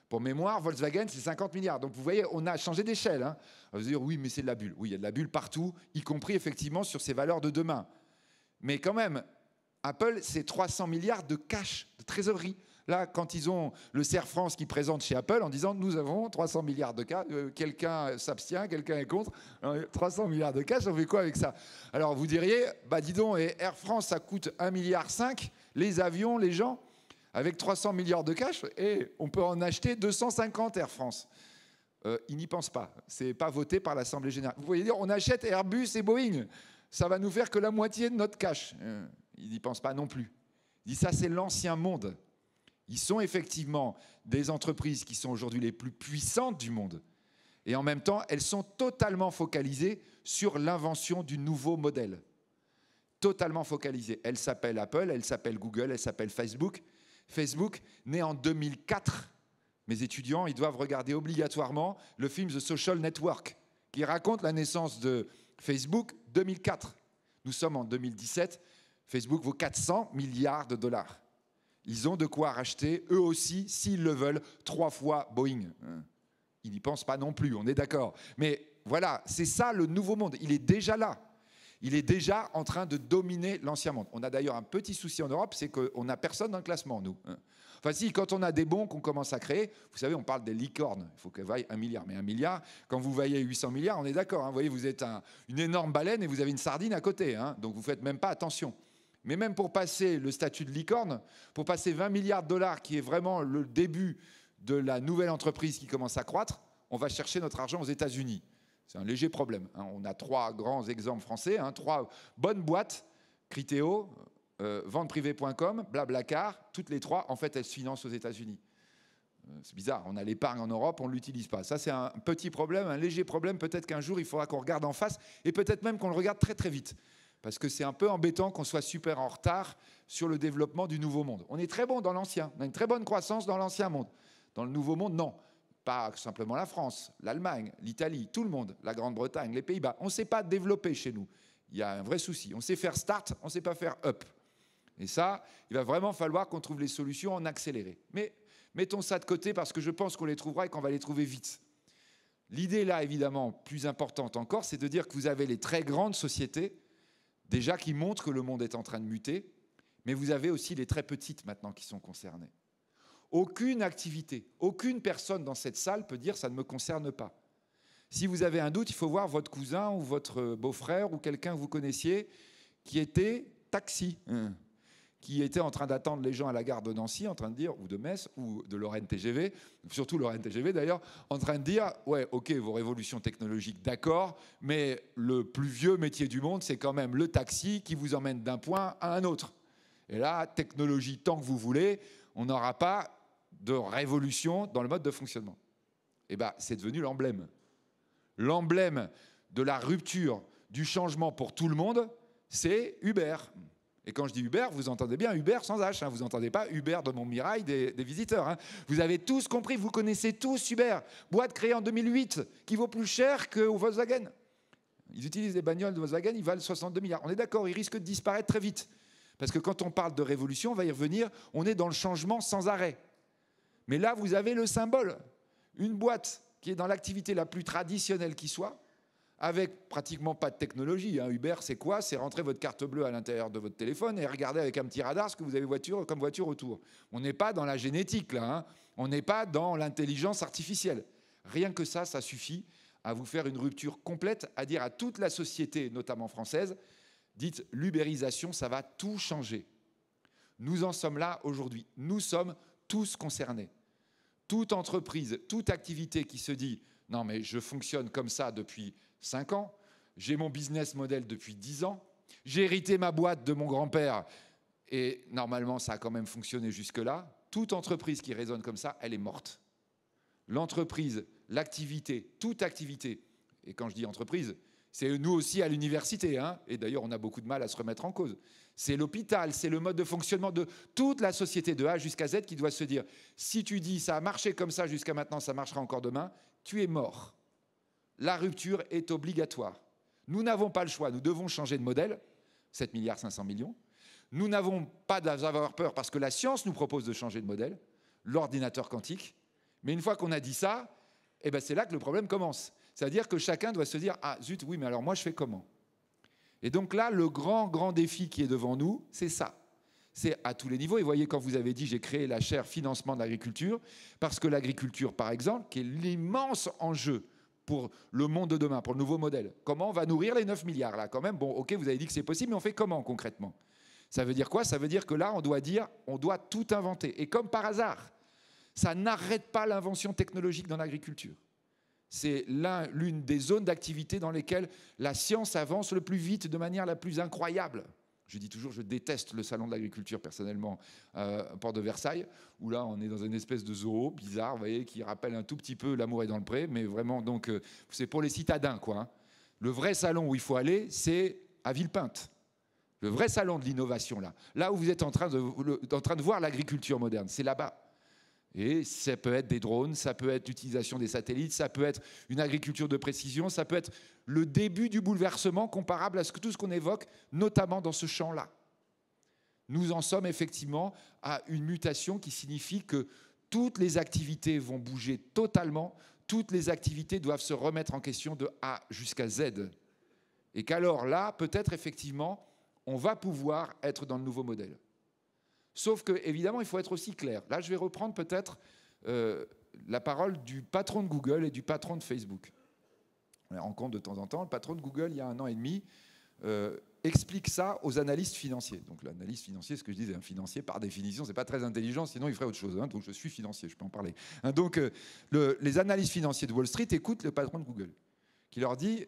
Pour mémoire, Volkswagen, c'est 50 milliards. Donc vous voyez, on a changé d'échelle. Hein. On va se dire, oui, mais c'est de la bulle. Oui, il y a de la bulle partout, y compris effectivement sur ces valeurs de demain. Mais quand même, Apple, c'est 300 milliards de cash, de trésorerie. Là, quand ils ont le CER France qui présente chez Apple en disant « Nous avons 300 milliards de cash, quelqu'un s'abstient, quelqu'un est contre, 300 milliards de cash, on fait quoi avec ça ?» Alors vous diriez « Bah dis donc, et Air France, ça coûte 1,5 milliard, les avions, les gens, avec 300 milliards de cash, et on peut en acheter 250 Air France. » Ils n'y pensent pas, ce n'est pas voté par l'Assemblée générale. Vous voyez dire, on achète Airbus et Boeing, ça va nous faire que la moitié de notre cash. Ils n'y pensent pas non plus. Ils disent ça, c'est l'ancien monde. Ils sont effectivement des entreprises qui sont aujourd'hui les plus puissantes du monde. Et en même temps, elles sont totalement focalisées sur l'invention du nouveau modèle. Totalement focalisées. Elles s'appellent Apple, elles s'appellent Google, elles s'appellent Facebook. Facebook, né en 2004. Mes étudiants, ils doivent regarder obligatoirement le film The Social Network, qui raconte la naissance de Facebook 2004. Nous sommes en 2017. Facebook vaut 400 milliards de dollars. Ils ont de quoi racheter, eux aussi, s'ils le veulent, 3 fois Boeing. Ils n'y pensent pas non plus, on est d'accord. Mais voilà, c'est ça le nouveau monde. Il est déjà là. Il est déjà en train de dominer l'ancien monde. On a d'ailleurs un petit souci en Europe, c'est qu'on n'a personne dans le classement, nous. Enfin si, quand on a des bons qu'on commence à créer, vous savez, on parle des licornes. Il faut qu'elles vaillent 1 milliard. Mais 1 milliard, quand vous voyez 800 milliards, on est d'accord. Hein. Vous voyez, vous êtes une énorme baleine et vous avez une sardine à côté. Hein. Donc vous ne faites même pas attention. Mais même pour passer le statut de licorne, pour passer 20 milliards de dollars, qui est vraiment le début de la nouvelle entreprise qui commence à croître, on va chercher notre argent aux États-Unis. C'est un léger problème. Hein. On a 3 grands exemples français, 3 bonnes boîtes, Criteo, venteprivée.com, Blablacar, toutes les 3, en fait, elles se financent aux États-Unis. C'est bizarre, on a l'épargne en Europe, on ne l'utilise pas. Ça, c'est un petit problème, un léger problème. Peut-être qu'un jour, il faudra qu'on regarde en face, et peut-être même qu'on le regarde très très vite. Parce que c'est un peu embêtant qu'on soit super en retard sur le développement du nouveau monde. On est très bon dans l'ancien, on a une très bonne croissance dans l'ancien monde. Dans le nouveau monde, non. Pas simplement la France, l'Allemagne, l'Italie, tout le monde, la Grande-Bretagne, les Pays-Bas. On ne sait pas développer chez nous. Il y a un vrai souci. On sait faire start, on ne sait pas faire up. Et ça, il va vraiment falloir qu'on trouve les solutions en accéléré. Mais mettons ça de côté parce que je pense qu'on les trouvera et qu'on va les trouver vite. L'idée là, évidemment, plus importante encore, c'est de dire que vous avez les très grandes sociétés, déjà qui montrent que le monde est en train de muter, mais vous avez aussi les très petites maintenant qui sont concernées. Aucune activité, aucune personne dans cette salle peut dire « ça ne me concerne pas ». Si vous avez un doute, il faut voir votre cousin ou votre beau-frère ou quelqu'un que vous connaissiez qui était taxi, qui était en train d'attendre les gens à la gare de Nancy, en train de dire, ou de Metz, ou de Lorraine TGV, surtout Lorraine TGV d'ailleurs, en train de dire, ouais, ok, vos révolutions technologiques, d'accord, mais le plus vieux métier du monde, c'est quand même le taxi qui vous emmène d'un point à un autre. Et là, technologie tant que vous voulez, on n'aura pas de révolution dans le mode de fonctionnement. Et bien, c'est devenu l'emblème. L'emblème de la rupture, du changement pour tout le monde, c'est Uber. Et quand je dis Uber, vous entendez bien Uber sans H, hein, vous n'entendez pas Uber de Montmirail des visiteurs. Hein. Vous avez tous compris, vous connaissez tous Uber, boîte créée en 2008, qui vaut plus cher que Volkswagen. Ils utilisent des bagnoles de Volkswagen, ils valent 62 milliards. On est d'accord, ils risquent de disparaître très vite. Parce que quand on parle de révolution, on va y revenir, on est dans le changement sans arrêt. Mais là, vous avez le symbole. Une boîte qui est dans l'activité la plus traditionnelle qui soit, avec pratiquement pas de technologie. Hein. Uber, c'est quoi? C'est rentrer votre carte bleue à l'intérieur de votre téléphone et regarder avec un petit radar ce que vous avez comme voiture autour. On n'est pas dans la génétique, là. Hein. On n'est pas dans l'intelligence artificielle. Rien que ça, ça suffit à vous faire une rupture complète, à dire à toute la société, notamment française, dites l'ubérisation, ça va tout changer. Nous en sommes là aujourd'hui. Nous sommes tous concernés. Toute entreprise, toute activité qui se dit « non mais je fonctionne comme ça depuis 5 ans, j'ai mon business model depuis 10 ans, j'ai hérité ma boîte de mon grand-père et normalement ça a quand même fonctionné jusque-là », toute entreprise qui raisonne comme ça, elle est morte. L'entreprise, l'activité, toute activité, et quand je dis entreprise, c'est nous aussi à l'université, hein, et d'ailleurs on a beaucoup de mal à se remettre en cause. C'est l'hôpital, c'est le mode de fonctionnement de toute la société de A jusqu'à Z qui doit se dire si tu dis ça a marché comme ça jusqu'à maintenant, ça marchera encore demain, tu es mort. La rupture est obligatoire. Nous n'avons pas le choix, nous devons changer de modèle, 7 milliards 500 millions. Nous n'avons pas d'avoir peur parce que la science nous propose de changer de modèle, l'ordinateur quantique. Mais une fois qu'on a dit ça, eh ben c'est là que le problème commence. C'est-à-dire que chacun doit se dire « Ah zut, oui, mais alors moi je fais comment ?» Et donc là, le grand défi qui est devant nous, c'est ça. C'est à tous les niveaux. Et vous voyez, quand vous avez dit « J'ai créé la chaire financement de l'agriculture », parce que l'agriculture, par exemple, qui est l'immense enjeu pour le monde de demain, pour le nouveau modèle. Comment on va nourrir les 9 milliards là quand même? Bon, ok, vous avez dit que c'est possible, mais on fait comment concrètement? Ça veut dire quoi? Ça veut dire que là, on doit tout inventer. Et comme par hasard, ça n'arrête pas l'invention technologique dans l'agriculture. C'est l'une des zones d'activité dans lesquelles la science avance le plus vite, de manière la plus incroyable. Je dis toujours, je déteste le salon de l'agriculture personnellement, Port de Versailles, où là on est dans une espèce de zoo bizarre, vous voyez, qui rappelle un tout petit peu L'amour est dans le pré, mais vraiment, donc, c'est pour les citadins, quoi. Hein. Le vrai salon où il faut aller, c'est à Villepinte. Le vrai salon de l'innovation, là où vous êtes en train de voir l'agriculture moderne, c'est là-bas. Et ça peut être des drones, ça peut être l'utilisation des satellites, ça peut être une agriculture de précision, ça peut être le début du bouleversement comparable à tout ce qu'on évoque, notamment dans ce champ-là. Nous en sommes effectivement à une mutation qui signifie que toutes les activités vont bouger totalement, toutes les activités doivent se remettre en question de A jusqu'à Z. Et qu'alors là, peut-être effectivement, on va pouvoir être dans le nouveau modèle. Sauf que, évidemment, il faut être aussi clair. Là, je vais reprendre peut-être la parole du patron de Google et du patron de Facebook. On les rencontre de temps en temps. Le patron de Google, il y a 1 an et demi, explique ça aux analystes financiers. Donc l'analyste financier, ce que je disais, un financier, par définition, ce n'est pas très intelligent, sinon il ferait autre chose. Hein. Donc je suis financier, je peux en parler. Hein, donc les analystes financiers de Wall Street écoutent le patron de Google, qui leur dit,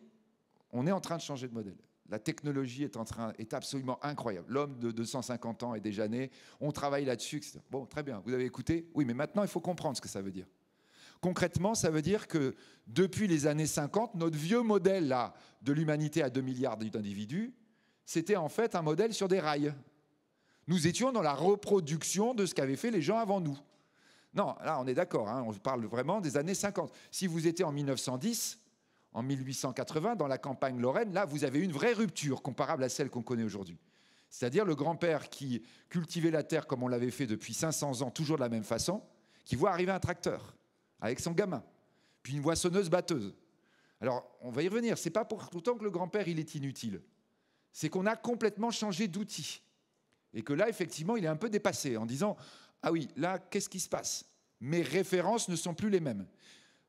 on est en train de changer de modèle. La technologie est absolument incroyable. L'homme de 250 ans est déjà né. On travaille là-dessus, etc. Bon, très bien. Vous avez écouté? Oui, mais maintenant, il faut comprendre ce que ça veut dire. Concrètement, ça veut dire que depuis les années 50, notre vieux modèle là, de l'humanité à 2 milliards d'individus, c'était en fait un modèle sur des rails. Nous étions dans la reproduction de ce qu'avaient fait les gens avant nous. Non, là, on est d'accord. Hein, on parle vraiment des années 50. Si vous étiez en 1910... En 1880, dans la campagne lorraine, là, vous avez une vraie rupture comparable à celle qu'on connaît aujourd'hui. C'est-à-dire le grand-père qui cultivait la terre comme on l'avait fait depuis 500 ans, toujours de la même façon, qui voit arriver un tracteur avec son gamin. puis une moissonneuse-batteuse. Alors, on va y revenir. Ce n'est pas pour autant que le grand-père, il est inutile. C'est qu'on a complètement changé d'outil. Et que là, effectivement, il est un peu dépassé en disant « Ah oui, là, qu'est-ce qui se passe? Mes références ne sont plus les mêmes.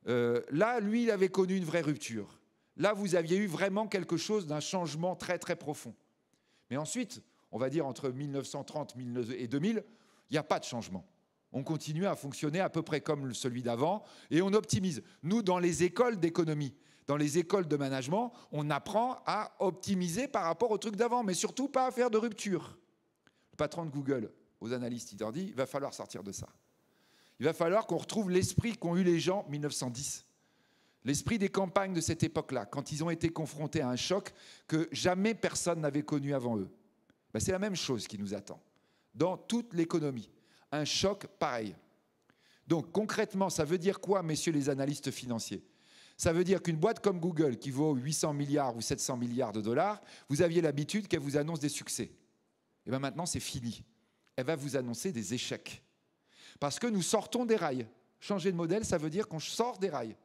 Là, lui, il avait connu une vraie rupture. Là, vous aviez eu vraiment quelque chose d'un changement très, très profond. Mais ensuite, on va dire entre 1930 et 2000, il n'y a pas de changement. On continue à fonctionner à peu près comme celui d'avant et on optimise. Nous, dans les écoles d'économie, dans les écoles de management, on apprend à optimiser par rapport au truc d'avant, mais surtout pas à faire de rupture. Le patron de Google, aux analystes, il leur dit, il va falloir sortir de ça. Il va falloir qu'on retrouve l'esprit qu'ont eu les gens en 1910. L'esprit des campagnes de cette époque-là, quand ils ont été confrontés à un choc que jamais personne n'avait connu avant eux. Ben, c'est la même chose qui nous attend. Dans toute l'économie, un choc pareil. Donc concrètement, ça veut dire quoi, messieurs les analystes financiers? Ça veut dire qu'une boîte comme Google, qui vaut 800 milliards ou 700 milliards de dollars, vous aviez l'habitude qu'elle vous annonce des succès. Et bien maintenant, c'est fini. Elle va vous annoncer des échecs. Parce que nous sortons des rails. Changer de modèle, ça veut dire qu'on sort des rails.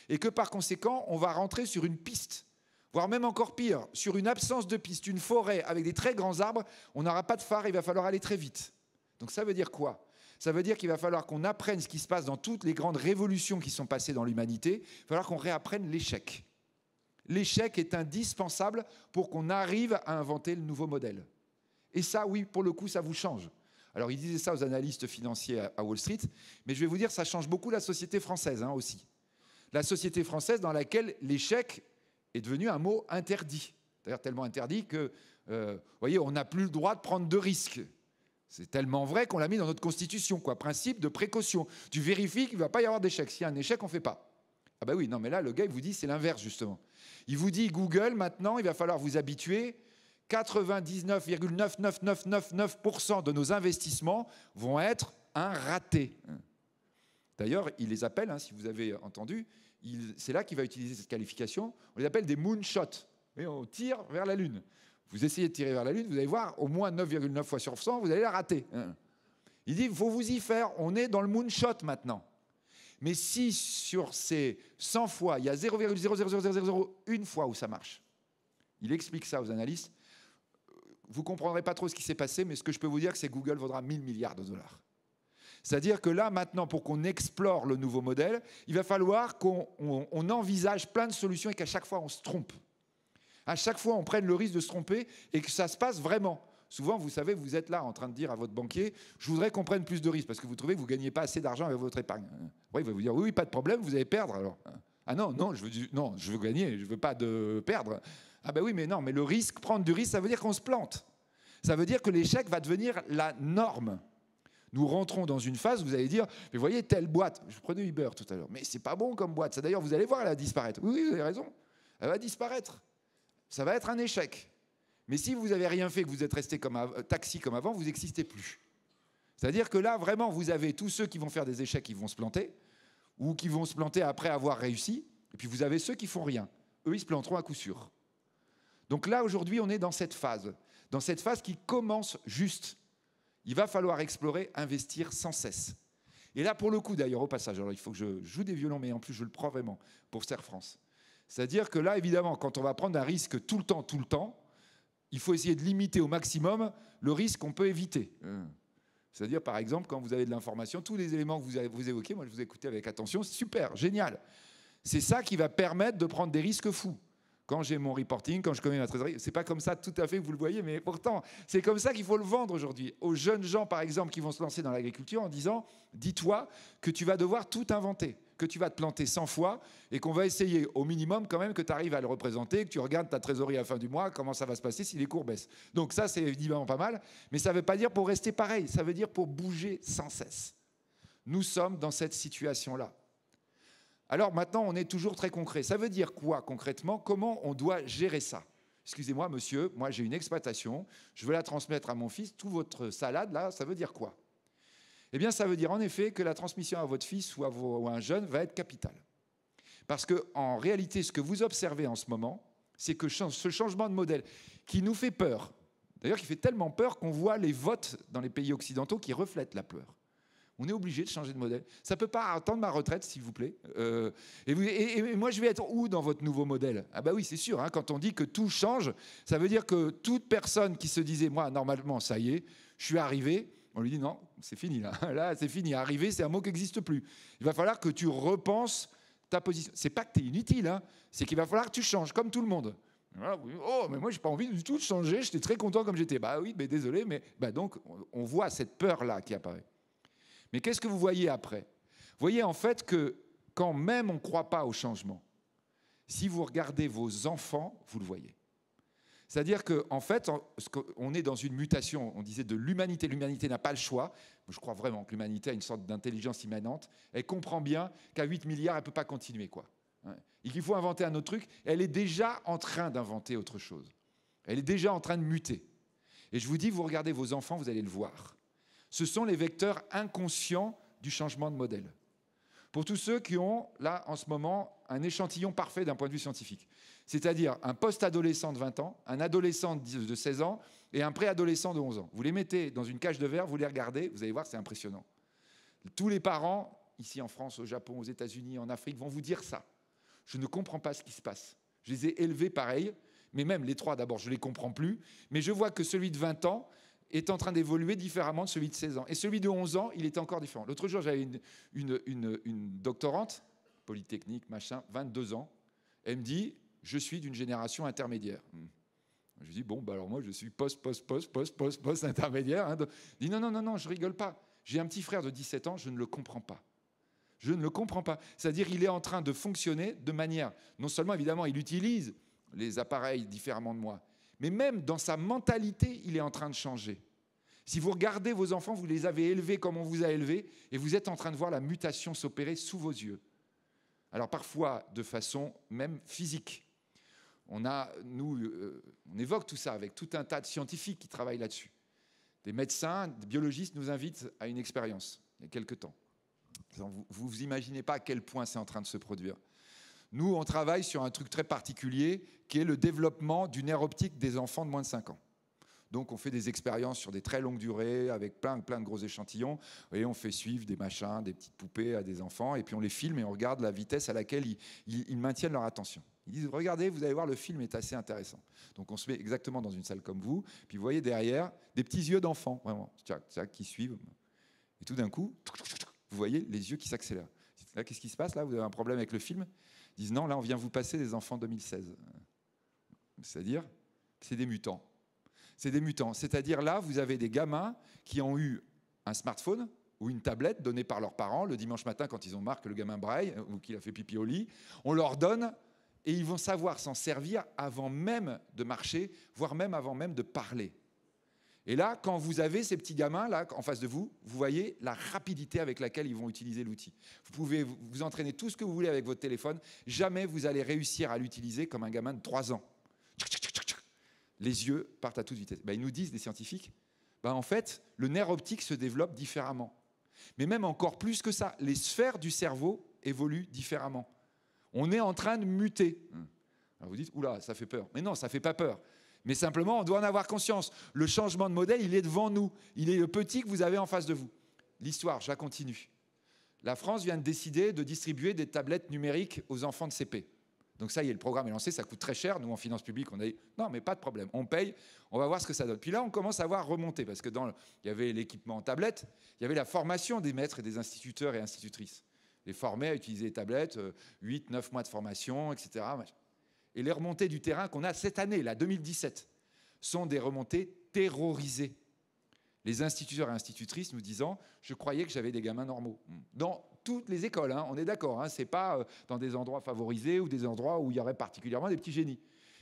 Et que par conséquent, on va rentrer sur une piste, voire même encore pire, sur une absence de piste, une forêt avec des très grands arbres, on n'aura pas de phare, il va falloir aller très vite. Donc ça veut dire quoi? Ça veut dire qu'il va falloir qu'on apprenne ce qui se passe dans toutes les grandes révolutions qui sont passées dans l'humanité. Il va falloir qu'on réapprenne l'échec. L'échec est indispensable pour qu'on arrive à inventer le nouveau modèle. Et ça, oui, pour le coup, ça vous change. Alors, il disait ça aux analystes financiers à Wall Street, mais je vais vous dire, ça change beaucoup la société française aussi. La société française dans laquelle l'échec est devenu un mot interdit. D'ailleurs, tellement interdit que, vous voyez, on n'a plus le droit de prendre de risques. C'est tellement vrai qu'on l'a mis dans notre constitution, quoi. Principe de précaution. Tu vérifies qu'il ne va pas y avoir d'échec. S'il y a un échec, on ne fait pas. Ah ben oui, non, mais là, le gars, il vous dit, c'est l'inverse, justement. Il vous dit, Google, maintenant, il va falloir vous habituer. 99,99999% de nos investissements vont être un raté. D'ailleurs, il les appelle, si vous avez entendu, c'est là qu'il va utiliser cette qualification. On les appelle des moonshots. Et on tire vers la Lune. Vous essayez de tirer vers la Lune, vous allez voir, au moins 9,9 fois sur 100, vous allez la rater. Il dit, il faut vous y faire, on est dans le moonshot maintenant. Mais si sur ces 100 fois, il y a 0,00001 fois où ça marche, il explique ça aux analystes, vous ne comprendrez pas trop ce qui s'est passé, mais ce que je peux vous dire, c'est que Google vaudra 1000 milliards de dollars. C'est-à-dire que là, maintenant, pour qu'on explore le nouveau modèle, il va falloir qu'on envisage plein de solutions et qu'à chaque fois, on se trompe. À chaque fois, on prenne le risque de se tromper et que ça se passe vraiment. Souvent, vous savez, vous êtes là en train de dire à votre banquier « Je voudrais qu'on prenne plus de risques parce que vous trouvez que vous ne gagnez pas assez d'argent avec votre épargne. » Oui, il va vous dire « Oui, pas de problème, vous allez perdre alors. » Ah non, non, je veux gagner, je ne veux pas de perdre. Ah ben oui, mais non, mais le risque, prendre du risque, ça veut dire qu'on se plante. Ça veut dire que l'échec va devenir la norme. Nous rentrons dans une phase où vous allez dire, mais vous voyez, telle boîte, je prenais Uber tout à l'heure, mais c'est pas bon comme boîte. Ça d'ailleurs, vous allez voir, elle va disparaître. Oui, oui, vous avez raison, elle va disparaître. Ça va être un échec. Mais si vous n'avez rien fait, que vous êtes resté comme taxi comme avant, vous n'existez plus. C'est-à-dire que là, vraiment, vous avez tous ceux qui vont faire des échecs, qui vont se planter, ou qui vont se planter après avoir réussi, et puis vous avez ceux qui font rien. Eux, ils se planteront à coup sûr. Donc là, aujourd'hui, on est dans cette phase qui commence juste. Il va falloir explorer, investir sans cesse. Et là, pour le coup, d'ailleurs, au passage, alors il faut que je joue des violons, mais en plus, je le prends vraiment pour Serre France. C'est-à-dire que là, évidemment, quand on va prendre un risque tout le temps, il faut essayer de limiter au maximum le risque qu'on peut éviter. C'est-à-dire, par exemple, quand vous avez de l'information, tous les éléments que vous évoquez, moi je vous ai écouté avec attention, c'est super, génial. C'est ça qui va permettre de prendre des risques fous. Quand j'ai mon reporting, quand je connais ma trésorerie, c'est pas comme ça tout à fait que vous le voyez, mais pourtant, c'est comme ça qu'il faut le vendre aujourd'hui. Aux jeunes gens, par exemple, qui vont se lancer dans l'agriculture en disant, dis-toi que tu vas devoir tout inventer, que tu vas te planter 100 fois et qu'on va essayer au minimum quand même que tu arrives à le représenter, que tu regardes ta trésorerie à la fin du mois, comment ça va se passer si les cours baissent. Donc ça, c'est évidemment pas mal, mais ça ne veut pas dire pour rester pareil, ça veut dire pour bouger sans cesse. Nous sommes dans cette situation-là. Alors maintenant, on est toujours très concret. Ça veut dire quoi concrètement? Comment on doit gérer ça? Excusez-moi, monsieur, moi j'ai une exploitation, je veux la transmettre à mon fils. Toute votre salade, là, ça veut dire quoi? Eh bien, ça veut dire en effet que la transmission à votre fils ou à un jeune va être capitale. Parce qu'en réalité, ce que vous observez en ce moment, c'est que ce changement de modèle qui nous fait peur, d'ailleurs qui fait tellement peur qu'on voit les votes dans les pays occidentaux qui reflètent la peur. On est obligé de changer de modèle. Ça ne peut pas attendre ma retraite, s'il vous plaît. Et moi, je vais être où dans votre nouveau modèle? Ah bah oui, c'est sûr, hein, quand on dit que tout change, ça veut dire que toute personne qui se disait, moi, normalement, ça y est, je suis arrivé, on lui dit non, c'est fini là. Là, c'est fini. Arriver, c'est un mot qui n'existe plus. Il va falloir que tu repenses ta position. C'est pas que tu es inutile, hein, c'est qu'il va falloir que tu changes, comme tout le monde. Voilà, oui. Oh, mais moi, je n'ai pas envie du tout de changer, j'étais très content comme j'étais. Bah oui, mais désolé, mais donc, on voit cette peur-là qui apparaît. Mais qu'est-ce que vous voyez après? Vous voyez en fait que quand même on ne croit pas au changement, si vous regardez vos enfants, vous le voyez. C'est-à-dire qu'en fait, on est dans une mutation, on disait de l'humanité. L'humanité n'a pas le choix. Je crois vraiment que l'humanité a une sorte d'intelligence immanente. Elle comprend bien qu'à 8 milliards, elle ne peut pas continuer, quoi. Et qu'il faut inventer un autre truc. Elle est déjà en train d'inventer autre chose. Elle est déjà en train de muter. Et je vous dis, vous regardez vos enfants, vous allez le voir. Ce sont les vecteurs inconscients du changement de modèle. Pour tous ceux qui ont, là, en ce moment, un échantillon parfait d'un point de vue scientifique. C'est-à-dire un post-adolescent de 20 ans, un adolescent de 16 ans et un préadolescent de 11 ans. Vous les mettez dans une cage de verre, vous les regardez, vous allez voir, c'est impressionnant. Tous les parents, ici en France, au Japon, aux États-Unis, en Afrique, vont vous dire ça. Je ne comprends pas ce qui se passe. Je les ai élevés pareil, mais même les trois, d'abord, je ne les comprends plus. Mais je vois que celui de 20 ans est en train d'évoluer différemment de celui de 16 ans. Et celui de 11 ans, il est encore différent. L'autre jour, j'avais une doctorante, polytechnique, machin, 22 ans. Elle me dit, je suis d'une génération intermédiaire. Je lui dis, bon, bah alors moi, je suis post-intermédiaire. Hein. Il dit, non, je rigole pas. J'ai un petit frère de 17 ans, je ne le comprends pas. Je ne le comprends pas. C'est-à-dire qu'il est en train de fonctionner de manière, non seulement, évidemment, il utilise les appareils différemment de moi, mais même dans sa mentalité, il est en train de changer. Si vous regardez vos enfants, vous les avez élevés comme on vous a élevés, et vous êtes en train de voir la mutation s'opérer sous vos yeux. Alors parfois, de façon même physique. On évoque tout ça avec tout un tas de scientifiques qui travaillent là-dessus. Des médecins, des biologistes nous invitent à une expérience, il y a quelque temps. Vous vous imaginez pas à quel point c'est en train de se produire. Nous, on travaille sur un truc très particulier qui est le développement du nerf optique des enfants de moins de 5 ans. Donc, on fait des expériences sur des très longues durées avec plein de gros échantillons et on fait suivre des machins, des petites poupées à des enfants et puis on les filme et on regarde la vitesse à laquelle ils maintiennent leur attention. Ils disent, regardez, vous allez voir, le film est assez intéressant. Donc, on se met exactement dans une salle comme vous, puis vous voyez derrière des petits yeux d'enfants, vraiment, qui suivent. Et tout d'un coup, vous voyez les yeux qui s'accélèrent. Là, qu'est-ce qui se passe là? Vous avez un problème avec le film? Ils disent, non, là, on vient vous passer des enfants 2016. C'est-à-dire, c'est des mutants. C'est des mutants. C'est-à-dire, là, vous avez des gamins qui ont eu un smartphone ou une tablette donnée par leurs parents le dimanche matin quand ils ont marre que le gamin braille ou qu'il a fait pipi au lit. On leur donne et ils vont savoir s'en servir avant même de marcher, voire même avant même de parler. Et là, quand vous avez ces petits gamins là en face de vous, vous voyez la rapidité avec laquelle ils vont utiliser l'outil. Vous pouvez vous entraîner tout ce que vous voulez avec votre téléphone. Jamais vous allez réussir à l'utiliser comme un gamin de 3 ans. Les yeux partent à toute vitesse. Ils nous disent, les scientifiques, en fait, le nerf optique se développe différemment. Mais même encore plus que ça, les sphères du cerveau évoluent différemment. On est en train de muter. Alors vous dites, oula, ça fait peur. Mais non, ça ne fait pas peur. Mais simplement, on doit en avoir conscience. Le changement de modèle, il est devant nous. Il est le petit que vous avez en face de vous. L'histoire, je la continue. La France vient de décider de distribuer des tablettes numériques aux enfants de CP. Donc ça y est, le programme est lancé, ça coûte très cher. Nous, en finances publiques, on a dit, non, mais pas de problème, on paye, on va voir ce que ça donne. Puis là, on commence à voir remonter, parce que il y avait l'équipement en tablette, il y avait la formation des maîtres et des instituteurs et institutrices. Les former à utiliser les tablettes, 8-9 mois de formation, etc. Et les remontées du terrain qu'on a cette année, là, 2017, sont des remontées terrorisées. Les instituteurs et institutrices nous disant, je croyais que j'avais des gamins normaux. Dans toutes les écoles, hein, on est d'accord, hein, ce n'est pas dans des endroits favorisés ou des endroits où il y aurait particulièrement des petits génies.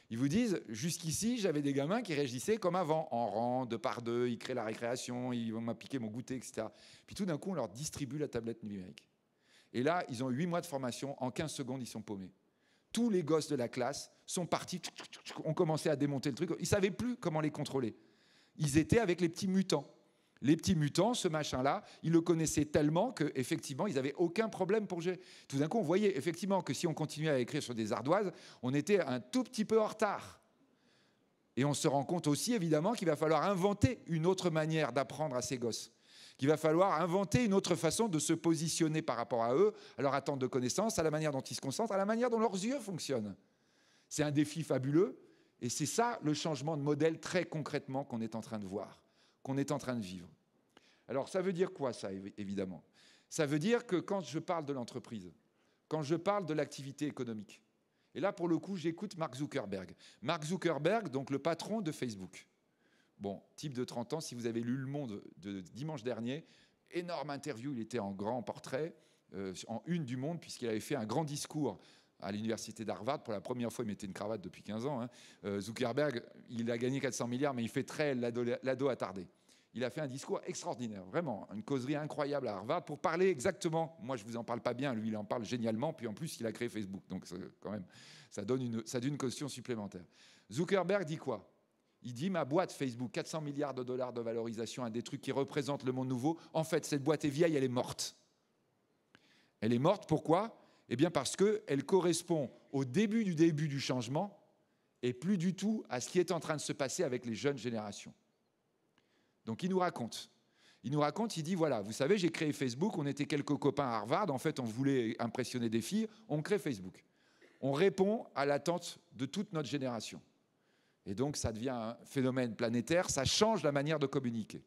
Ils vous disent, jusqu'ici, j'avais des gamins qui réagissaient comme avant, en rang, 2 par 2, ils créent la récréation, ils vont m'appliquer mon goûter, etc. Puis tout d'un coup, on leur distribue la tablette numérique. Et là, ils ont 8 mois de formation, en 15 secondes, ils sont paumés. Tous les gosses de la classe sont partis, ont commencé à démonter le truc. Ils ne savaient plus comment les contrôler. Ils étaient avec les petits mutants. Les petits mutants, ce machin-là, ils le connaissaient tellement qu'effectivement, ils n'avaient aucun problème pour gérer. Tout d'un coup, on voyait effectivement que si on continuait à écrire sur des ardoises, on était un tout petit peu en retard. Et on se rend compte aussi, évidemment, qu'il va falloir inventer une autre manière d'apprendre à ces gosses. qu'il va falloir inventer une autre façon de se positionner par rapport à eux, à leur attente de connaissances, à la manière dont ils se concentrent, à la manière dont leurs yeux fonctionnent. C'est un défi fabuleux, et c'est ça le changement de modèle très concrètement qu'on est en train de voir, qu'on est en train de vivre. Alors ça veut dire quoi ça, évidemment? Ça veut dire que quand je parle de l'entreprise, quand je parle de l'activité économique, et là pour le coup j'écoute Mark Zuckerberg. Mark Zuckerberg, donc le patron de Facebook. Bon, type de 30 ans, si vous avez lu Le Monde de dimanche dernier, énorme interview, il était en grand portrait, en une du Monde, puisqu'il avait fait un grand discours à l'université d'Harvard. Pour la première fois, il mettait une cravate depuis 15 ans. Zuckerberg, il a gagné 400 milliards, mais il fait très l'ado attardé. Il a fait un discours extraordinaire, vraiment, une causerie incroyable à Harvard pour parler exactement, moi je ne vous en parle pas bien, lui il en parle génialement, puis en plus il a créé Facebook, donc quand même, ça donne une caution supplémentaire. Zuckerberg dit quoi? Il dit, ma boîte Facebook, 400 milliards de dollars de valorisation, un des trucs qui représentent le monde nouveau, en fait cette boîte est vieille, elle est morte. Elle est morte, pourquoi? Eh bien parce qu'elle correspond au début du changement et plus du tout à ce qui est en train de se passer avec les jeunes générations. Donc il nous raconte, il dit, voilà, vous savez, j'ai créé Facebook, on était quelques copains à Harvard, en fait on voulait impressionner des filles, on crée Facebook. On répond à l'attente de toute notre génération. Et donc ça devient un phénomène planétaire, ça change la manière de communiquer.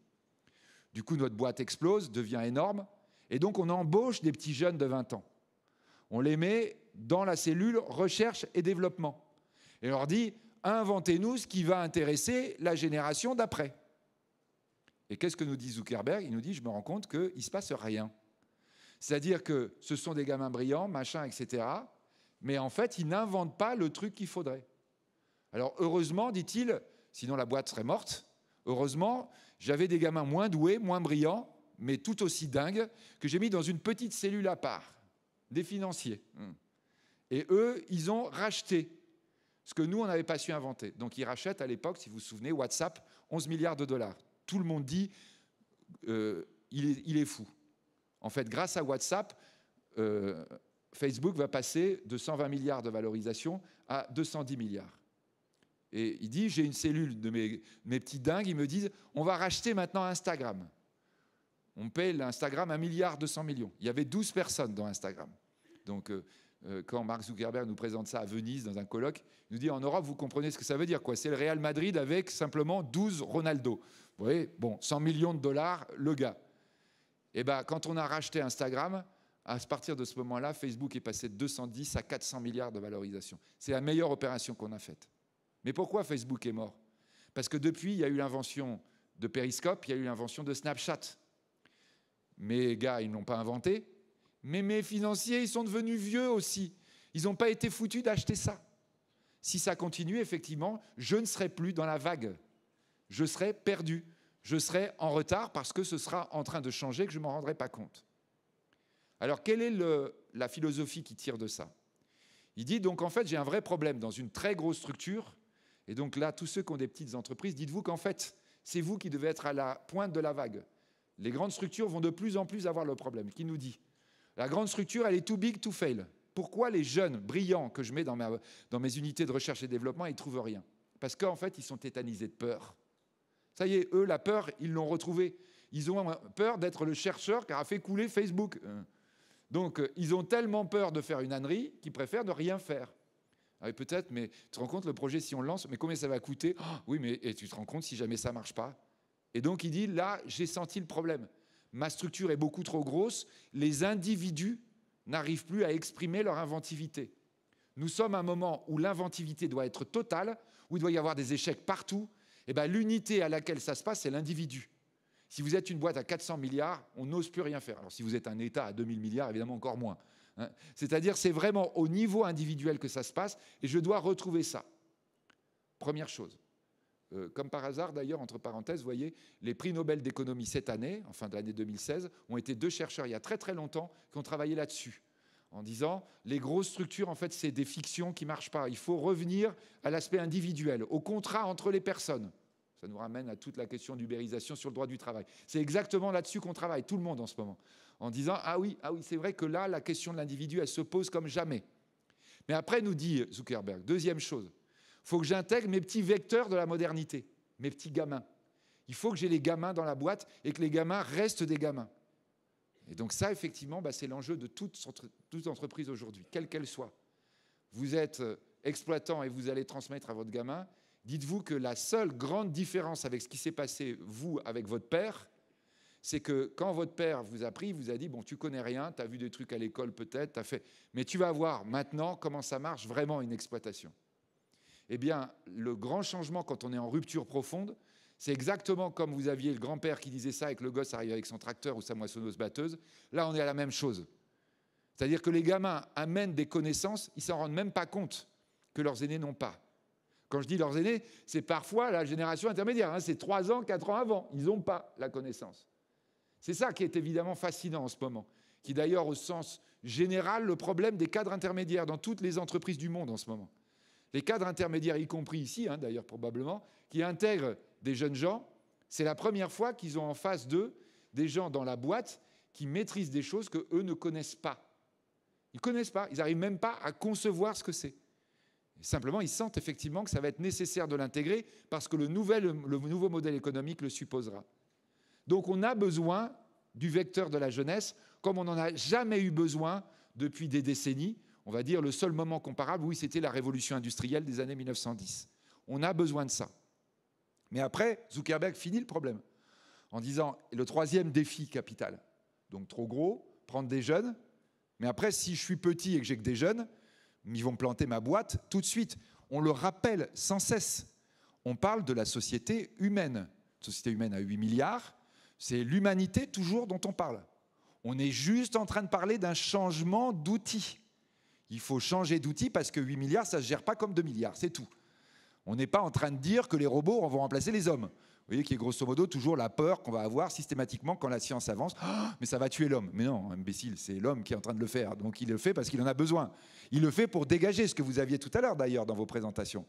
Du coup notre boîte explose, devient énorme, et donc on embauche des petits jeunes de 20 ans. On les met dans la cellule recherche et développement. Et on leur dit, inventez-nous ce qui va intéresser la génération d'après. Et qu'est-ce que nous dit Zuckerberg? Il nous dit, je me rends compte qu'il ne se passe rien. C'est-à-dire que ce sont des gamins brillants, machin, etc. Mais en fait, ils n'inventent pas le truc qu'il faudrait. Alors heureusement, dit-il, sinon la boîte serait morte, heureusement, j'avais des gamins moins doués, moins brillants, mais tout aussi dingues, que j'ai mis dans une petite cellule à part, des financiers. Et eux, ils ont racheté ce que nous, on n'avait pas su inventer. Donc ils rachètent à l'époque, si vous vous souvenez, WhatsApp, 11 milliards de dollars. Tout le monde dit il est fou. En fait, grâce à WhatsApp, Facebook va passer de 120 milliards de valorisation à 210 milliards. Et il dit, j'ai une cellule de mes petits dingues, ils me disent, on va racheter maintenant Instagram. On paye l'Instagram 1,2 milliard. Il y avait 12 personnes dans Instagram. Donc, quand Mark Zuckerberg nous présente ça à Venise dans un colloque, il nous dit, en Europe, vous comprenez ce que ça veut dire, quoi. C'est le Real Madrid avec simplement 12 Ronaldo. Vous voyez, bon, 100 millions de dollars, le gars. Et bien, quand on a racheté Instagram, à partir de ce moment-là, Facebook est passé de 210 à 400 milliards de valorisation. C'est la meilleure opération qu'on a faite. Mais pourquoi Facebook est mort? Parce que depuis, il y a eu l'invention de Periscope, il y a eu l'invention de Snapchat. Mes gars, ils ne l'ont pas inventé. Mais mes financiers, ils sont devenus vieux aussi. Ils n'ont pas été foutus d'acheter ça. Si ça continue, effectivement, je ne serai plus dans la vague. Je serai perdu. Je serai en retard parce que ce sera en train de changer, que je ne m'en rendrai pas compte. Alors, quelle est la philosophie qui tire de ça? Il dit, donc, en fait, j'ai un vrai problème dans une très grosse structure. Et donc là, tous ceux qui ont des petites entreprises, dites-vous qu'en fait, c'est vous qui devez être à la pointe de la vague. Les grandes structures vont de plus en plus avoir le problème. Qui nous dit? La grande structure, elle est too big to fail. Pourquoi les jeunes brillants que je mets dans mes unités de recherche et développement, ils ne trouvent rien? Parce qu'en fait, ils sont tétanisés de peur. Ça y est, eux, la peur, ils l'ont retrouvée. Ils ont peur d'être le chercheur qui a fait couler Facebook. Donc, ils ont tellement peur de faire une ânerie qu'ils préfèrent ne rien faire. Ah, peut-être, mais tu te rends compte, le projet, si on le lance, mais combien ça va coûter? Oui, mais et tu te rends compte si jamais ça ne marche pas? Et donc, il dit, là, j'ai senti le problème. Ma structure est beaucoup trop grosse. Les individus n'arrivent plus à exprimer leur inventivité. Nous sommes à un moment où l'inventivité doit être totale, où il doit y avoir des échecs partout. Et bien, l'unité à laquelle ça se passe, c'est l'individu. Si vous êtes une boîte à 400 milliards, on n'ose plus rien faire. Alors, si vous êtes un État à 2000 milliards, évidemment, encore moins. C'est-à-dire, c'est vraiment au niveau individuel que ça se passe, et je dois retrouver ça. Première chose. Comme par hasard, d'ailleurs, entre parenthèses, vous voyez, les prix Nobel d'économie cette année, en fin de l'année 2016, ont été 2 chercheurs, il y a très très longtemps, qui ont travaillé là-dessus, en disant, les grosses structures, en fait, c'est des fictions qui ne marchent pas. Il faut revenir à l'aspect individuel, au contrat entre les personnes. Ça nous ramène à toute la question d'ubérisation sur le droit du travail. C'est exactement là-dessus qu'on travaille, tout le monde en ce moment, en disant, ah oui, c'est vrai que là, la question de l'individu, elle se pose comme jamais. Mais après, nous dit Zuckerberg, deuxième chose, il faut que j'intègre mes petits vecteurs de la modernité, mes petits gamins. Il faut que j'ai les gamins dans la boîte et que les gamins restent des gamins. Et donc ça, effectivement, c'est l'enjeu de toute entreprise aujourd'hui, quelle qu'elle soit. Vous êtes exploitant et vous allez transmettre à votre gamin. Dites-vous que la seule grande différence avec ce qui s'est passé, vous, avec votre père, c'est que quand votre père vous a pris, il vous a dit « bon, tu connais rien, tu as vu des trucs à l'école peut-être, tu as fait... mais tu vas voir maintenant comment ça marche vraiment une exploitation ». Eh bien, le grand changement quand on est en rupture profonde, c'est exactement comme vous aviez le grand-père qui disait ça et que le gosse arrivait avec son tracteur ou sa moissonneuse-batteuse. Là, on est à la même chose. C'est-à-dire que les gamins amènent des connaissances, ils ne s'en rendent même pas compte que leurs aînés n'ont pas. Quand je dis leurs aînés, c'est parfois la génération intermédiaire, hein, c'est 3 ans, 4 ans avant. Ils n'ont pas la connaissance. C'est ça qui est évidemment fascinant en ce moment, qui est d'ailleurs au sens général le problème des cadres intermédiaires dans toutes les entreprises du monde en ce moment. Les cadres intermédiaires, y compris ici, hein, d'ailleurs probablement, qui intègrent des jeunes gens, c'est la première fois qu'ils ont en face d'eux des gens dans la boîte qui maîtrisent des choses qu'eux ne connaissent pas. Ils ne connaissent pas, ils n'arrivent même pas à concevoir ce que c'est. Simplement, ils sentent effectivement que ça va être nécessaire de l'intégrer parce que le nouveau modèle économique le supposera. Donc on a besoin du vecteur de la jeunesse comme on n'en a jamais eu besoin depuis des décennies. On va dire le seul moment comparable, oui, c'était la révolution industrielle des années 1910. On a besoin de ça. Mais après, Zuckerberg finit le problème en disant le troisième défi capital. Donc trop gros, prendre des jeunes. Mais après, si je suis petit et que j'ai que des jeunes, ils vont planter ma boîte tout de suite. On le rappelle sans cesse. On parle de la société humaine. La société humaine à 8 milliards. C'est l'humanité toujours dont on parle. On est juste en train de parler d'un changement d'outil. Il faut changer d'outil parce que 8 milliards, ça ne se gère pas comme 2 milliards, c'est tout. On n'est pas en train de dire que les robots vont remplacer les hommes. Vous voyez qu'il y a grosso modo toujours la peur qu'on va avoir systématiquement quand la science avance. Oh, mais ça va tuer l'homme. Mais non, imbécile, c'est l'homme qui est en train de le faire. Donc il le fait parce qu'il en a besoin. Il le fait pour dégager ce que vous aviez tout à l'heure d'ailleurs dans vos présentations.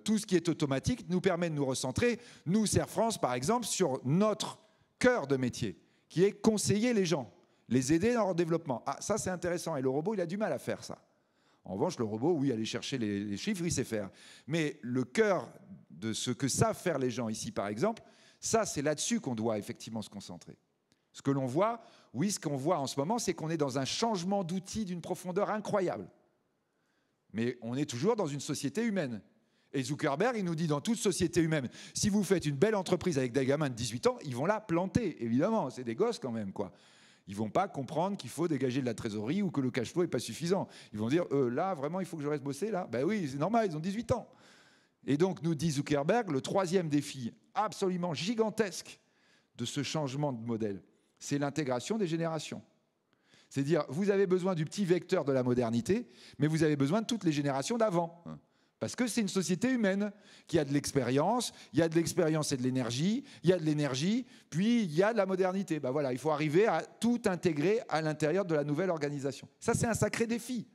Tout ce qui est automatique nous permet de nous recentrer, nous, Serre France par exemple, sur notre cœur de métier, qui est conseiller les gens, les aider dans leur développement. Ah, ça c'est intéressant. Et le robot, il a du mal à faire ça. En revanche, le robot, oui, aller chercher les chiffres, il sait faire. Mais le cœur de ce que savent faire les gens ici, par exemple, ça, c'est là-dessus qu'on doit effectivement se concentrer. Ce que l'on voit, oui, ce qu'on voit en ce moment, c'est qu'on est dans un changement d'outils d'une profondeur incroyable. Mais on est toujours dans une société humaine. Et Zuckerberg, il nous dit dans toute société humaine, si vous faites une belle entreprise avec des gamins de 18 ans, ils vont la planter, évidemment. C'est des gosses quand même, quoi. Ils ne vont pas comprendre qu'il faut dégager de la trésorerie ou que le cash flow n'est pas suffisant. Ils vont dire, là, vraiment, il faut que je reste bosser, là. Ben oui, c'est normal, ils ont 18 ans. Et donc, nous dit Zuckerberg, le troisième défi absolument gigantesque de ce changement de modèle, c'est l'intégration des générations. C'est-à-dire, vous avez besoin du petit vecteur de la modernité, mais vous avez besoin de toutes les générations d'avant. Parce que c'est une société humaine qui a de l'expérience, il y a de l'expérience et de l'énergie, il y a de l'énergie, puis il y a de la modernité. Ben voilà, il faut arriver à tout intégrer à l'intérieur de la nouvelle organisation. Ça, c'est un sacré défi.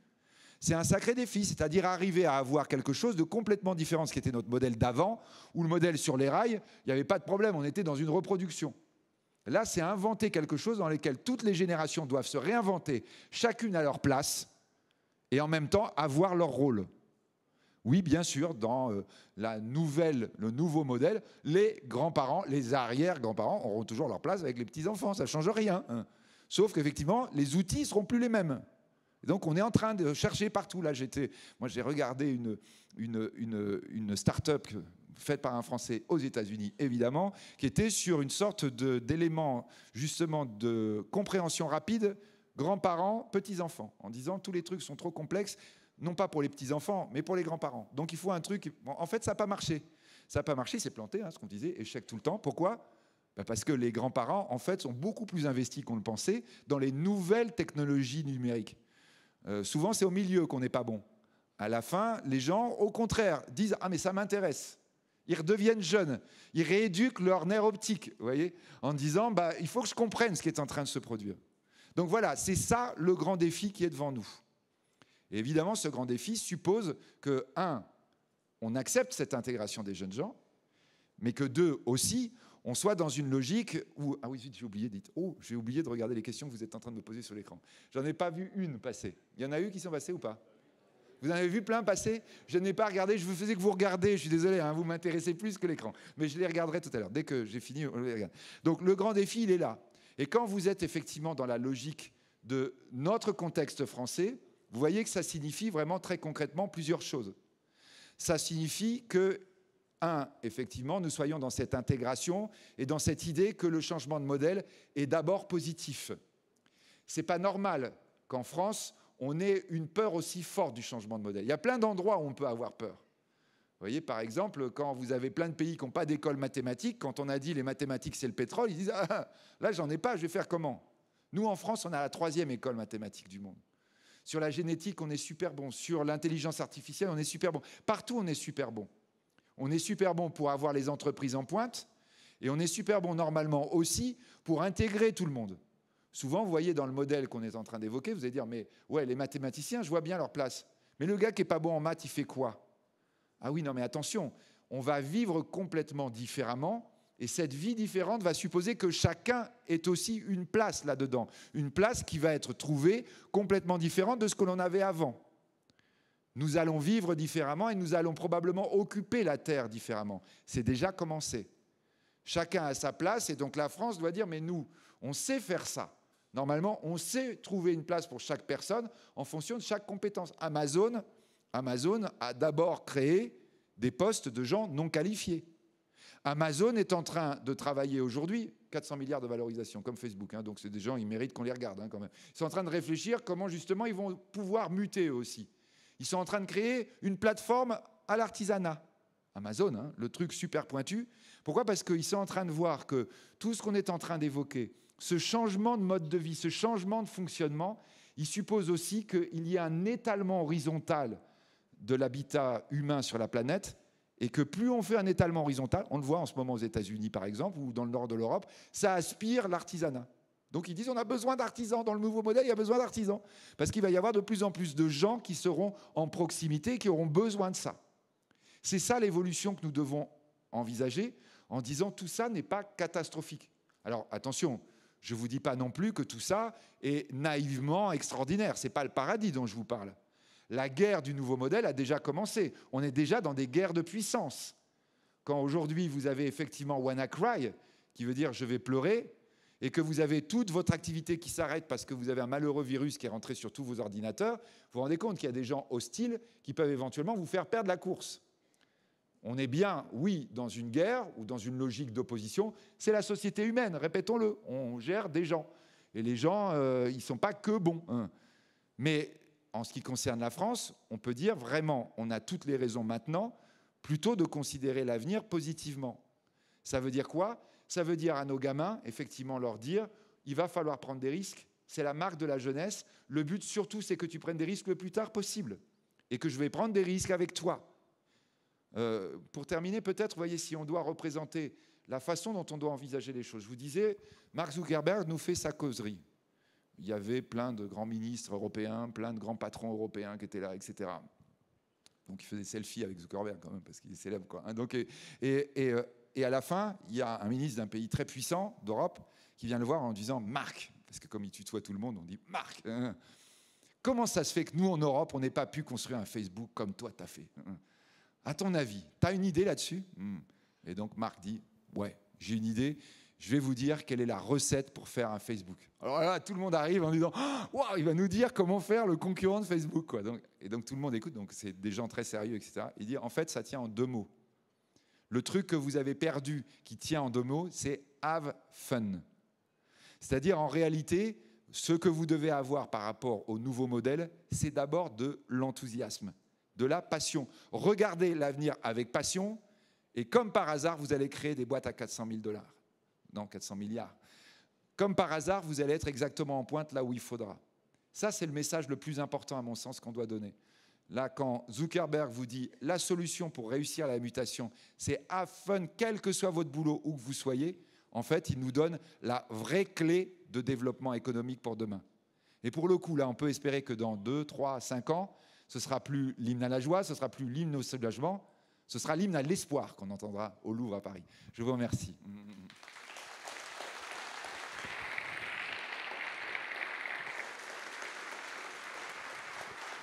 C'est un sacré défi, c'est-à-dire arriver à avoir quelque chose de complètement différent de ce qui était notre modèle d'avant, où le modèle sur les rails, il n'y avait pas de problème, on était dans une reproduction. Là, c'est inventer quelque chose dans lequel toutes les générations doivent se réinventer, chacune à leur place, et en même temps avoir leur rôle. Oui, bien sûr, dans le nouveau modèle, les grands-parents, les arrière-grands-parents auront toujours leur place avec les petits-enfants, ça ne change rien. Hein. Sauf qu'effectivement, les outils ne seront plus les mêmes. Et donc, on est en train de chercher partout. Là, moi, j'ai regardé une start-up faite par un Français aux États-Unis, évidemment, qui était sur une sorte d'élément, justement, de compréhension rapide, grands-parents, petits-enfants, en disant tous les trucs sont trop complexes, non pas pour les petits-enfants, mais pour les grands-parents. Donc, il faut un truc... Bon, en fait, ça n'a pas marché. Ça n'a pas marché, c'est planté, hein, ce qu'on disait, échec tout le temps. Pourquoi ? Parce que les grands-parents, en fait, sont beaucoup plus investis qu'on le pensait dans les nouvelles technologies numériques. Souvent, c'est au milieu qu'on n'est pas bon. À la fin, les gens, au contraire, disent « Ah, mais ça m'intéresse ». Ils redeviennent jeunes. Ils rééduquent leur nerf optique, vous voyez, en disant « Il faut que je comprenne ce qui est en train de se produire ». Donc voilà, c'est ça le grand défi qui est devant nous. Et évidemment, ce grand défi suppose que, 1, on accepte cette intégration des jeunes gens, mais que 2, aussi, on soit dans une logique où... Ah oui, vite, j'ai oublié, dites. Oh, j'ai oublié de regarder les questions que vous êtes en train de me poser sur l'écran. J'en ai pas vu une passer. Il y en a eu qui sont passées ou pas? Vous en avez vu plein passer? Je n'ai pas regardé, je vous faisais que vous regardez, je suis désolé, hein, vous m'intéressez plus que l'écran. Mais je les regarderai tout à l'heure, dès que j'ai fini, on les regarde. Donc le grand défi, il est là. Et quand vous êtes effectivement dans la logique de notre contexte français, vous voyez que ça signifie vraiment très concrètement plusieurs choses. Ça signifie que, effectivement, nous soyons dans cette intégration et dans cette idée que le changement de modèle est d'abord positif. Ce n'est pas normal qu'en France, on ait une peur aussi forte du changement de modèle. Il y a plein d'endroits où on peut avoir peur. Vous voyez, par exemple, quand vous avez plein de pays qui n'ont pas d'école mathématique, quand on a dit les mathématiques c'est le pétrole, ils disent « Ah, là j'en ai pas, je vais faire comment ?» Nous, en France, on a la 3e école mathématique du monde. Sur la génétique, on est super bon. Sur l'intelligence artificielle, on est super bon. Partout, on est super bon. On est super bon pour avoir les entreprises en pointe et on est super bon normalement aussi pour intégrer tout le monde. Souvent, vous voyez dans le modèle qu'on est en train d'évoquer, vous allez dire, mais ouais, les mathématiciens, je vois bien leur place. Mais le gars qui n'est pas bon en maths, il fait quoi? Ah oui, non, mais attention, on va vivre complètement différemment et cette vie différente va supposer que chacun ait aussi une place là-dedans. Une place qui va être trouvée complètement différente de ce que l'on avait avant. Nous allons vivre différemment et nous allons probablement occuper la Terre différemment. C'est déjà commencé. Chacun a sa place et donc la France doit dire, mais nous, on sait faire ça. Normalement, on sait trouver une place pour chaque personne en fonction de chaque compétence. Amazon a d'abord créé des postes de gens non qualifiés. Amazon est en train de travailler aujourd'hui, 400 milliards de valorisation, comme Facebook. Donc c'est des gens, ils méritent qu'on les regarde quand même. Ils sont en train de réfléchir comment justement ils vont pouvoir muter eux aussi. Ils sont en train de créer une plateforme à l'artisanat. Amazon, le truc super pointu. Pourquoi? Parce qu'ils sont en train de voir que tout ce qu'on est en train d'évoquer, ce changement de mode de vie, ce changement de fonctionnement, il suppose aussi qu'il y ait un étalement horizontal de l'habitat humain sur la planète et que plus on fait un étalement horizontal, on le voit en ce moment aux États-Unis par exemple ou dans le nord de l'Europe, ça aspire l'artisanat. Donc ils disent on a besoin d'artisans, dans le nouveau modèle il y a besoin d'artisans parce qu'il va y avoir de plus en plus de gens qui seront en proximité et qui auront besoin de ça. C'est ça l'évolution que nous devons envisager en disant tout ça n'est pas catastrophique. Alors attention, je ne vous dis pas non plus que tout ça est naïvement extraordinaire. Ce n'est pas le paradis dont je vous parle. La guerre du nouveau modèle a déjà commencé. On est déjà dans des guerres de puissance. Quand aujourd'hui vous avez effectivement WannaCry, qui veut dire je vais pleurer, et que vous avez toute votre activité qui s'arrête parce que vous avez un malheureux virus qui est rentré sur tous vos ordinateurs, vous vous rendez compte qu'il y a des gens hostiles qui peuvent éventuellement vous faire perdre la course. On est bien, oui, dans une guerre ou dans une logique d'opposition. C'est la société humaine, répétons-le. On gère des gens. Et les gens, ils ne sont pas que bons. Mais en ce qui concerne la France, on peut dire vraiment, on a toutes les raisons maintenant, plutôt de considérer l'avenir positivement. Ça veut dire quoi? Ça veut dire à nos gamins, effectivement, leur dire, il va falloir prendre des risques. C'est la marque de la jeunesse. Le but, surtout, c'est que tu prennes des risques le plus tard possible. Et que je vais prendre des risques avec toi. Pour terminer, peut-être, voyez, si on doit représenter la façon dont on doit envisager les choses. Je vous disais, Mark Zuckerberg nous fait sa causerie. Il y avait plein de grands ministres européens, plein de grands patrons européens qui étaient là, etc. Donc il faisait des selfies avec Zuckerberg quand même, parce qu'il est célèbre, quoi. Donc, et à la fin, il y a un ministre d'un pays très puissant d'Europe qui vient le voir en disant « Marc », parce que comme il tutoie tout le monde, on dit « Marc, comment ça se fait que nous, en Europe, on n'ait pas pu construire un Facebook comme toi, t'as fait ? À ton avis, tu as une idée là-dessus ?» Et donc Marc dit « Ouais, j'ai une idée, je vais vous dire quelle est la recette pour faire un Facebook. » Alors là, tout le monde arrive en disant « Waouh, il va nous dire comment faire le concurrent de Facebook, quoi. » Et donc tout le monde écoute, donc c'est des gens très sérieux, etc. Il dit « En fait, ça tient en 2 mots. Le truc que vous avez perdu qui tient en 2 mots, c'est « have fun ». C'est-à-dire, en réalité, ce que vous devez avoir par rapport au nouveau modèle, c'est d'abord de l'enthousiasme, de la passion. Regardez l'avenir avec passion et comme par hasard, vous allez créer des boîtes à 400 000 $. Non, 400 milliards. Comme par hasard, vous allez être exactement en pointe là où il faudra. Ça, c'est le message le plus important à mon sens qu'on doit donner. Là, quand Zuckerberg vous dit la solution pour réussir la mutation, c'est have fun, quel que soit votre boulot, où que vous soyez, en fait, il nous donne la vraie clé de développement économique pour demain. Et pour le coup, là, on peut espérer que dans 2, 3, 5 ans, ce ne sera plus l'hymne à la joie, ce ne sera plus l'hymne au soulagement, ce sera l'hymne à l'espoir qu'on entendra au Louvre à Paris. Je vous remercie.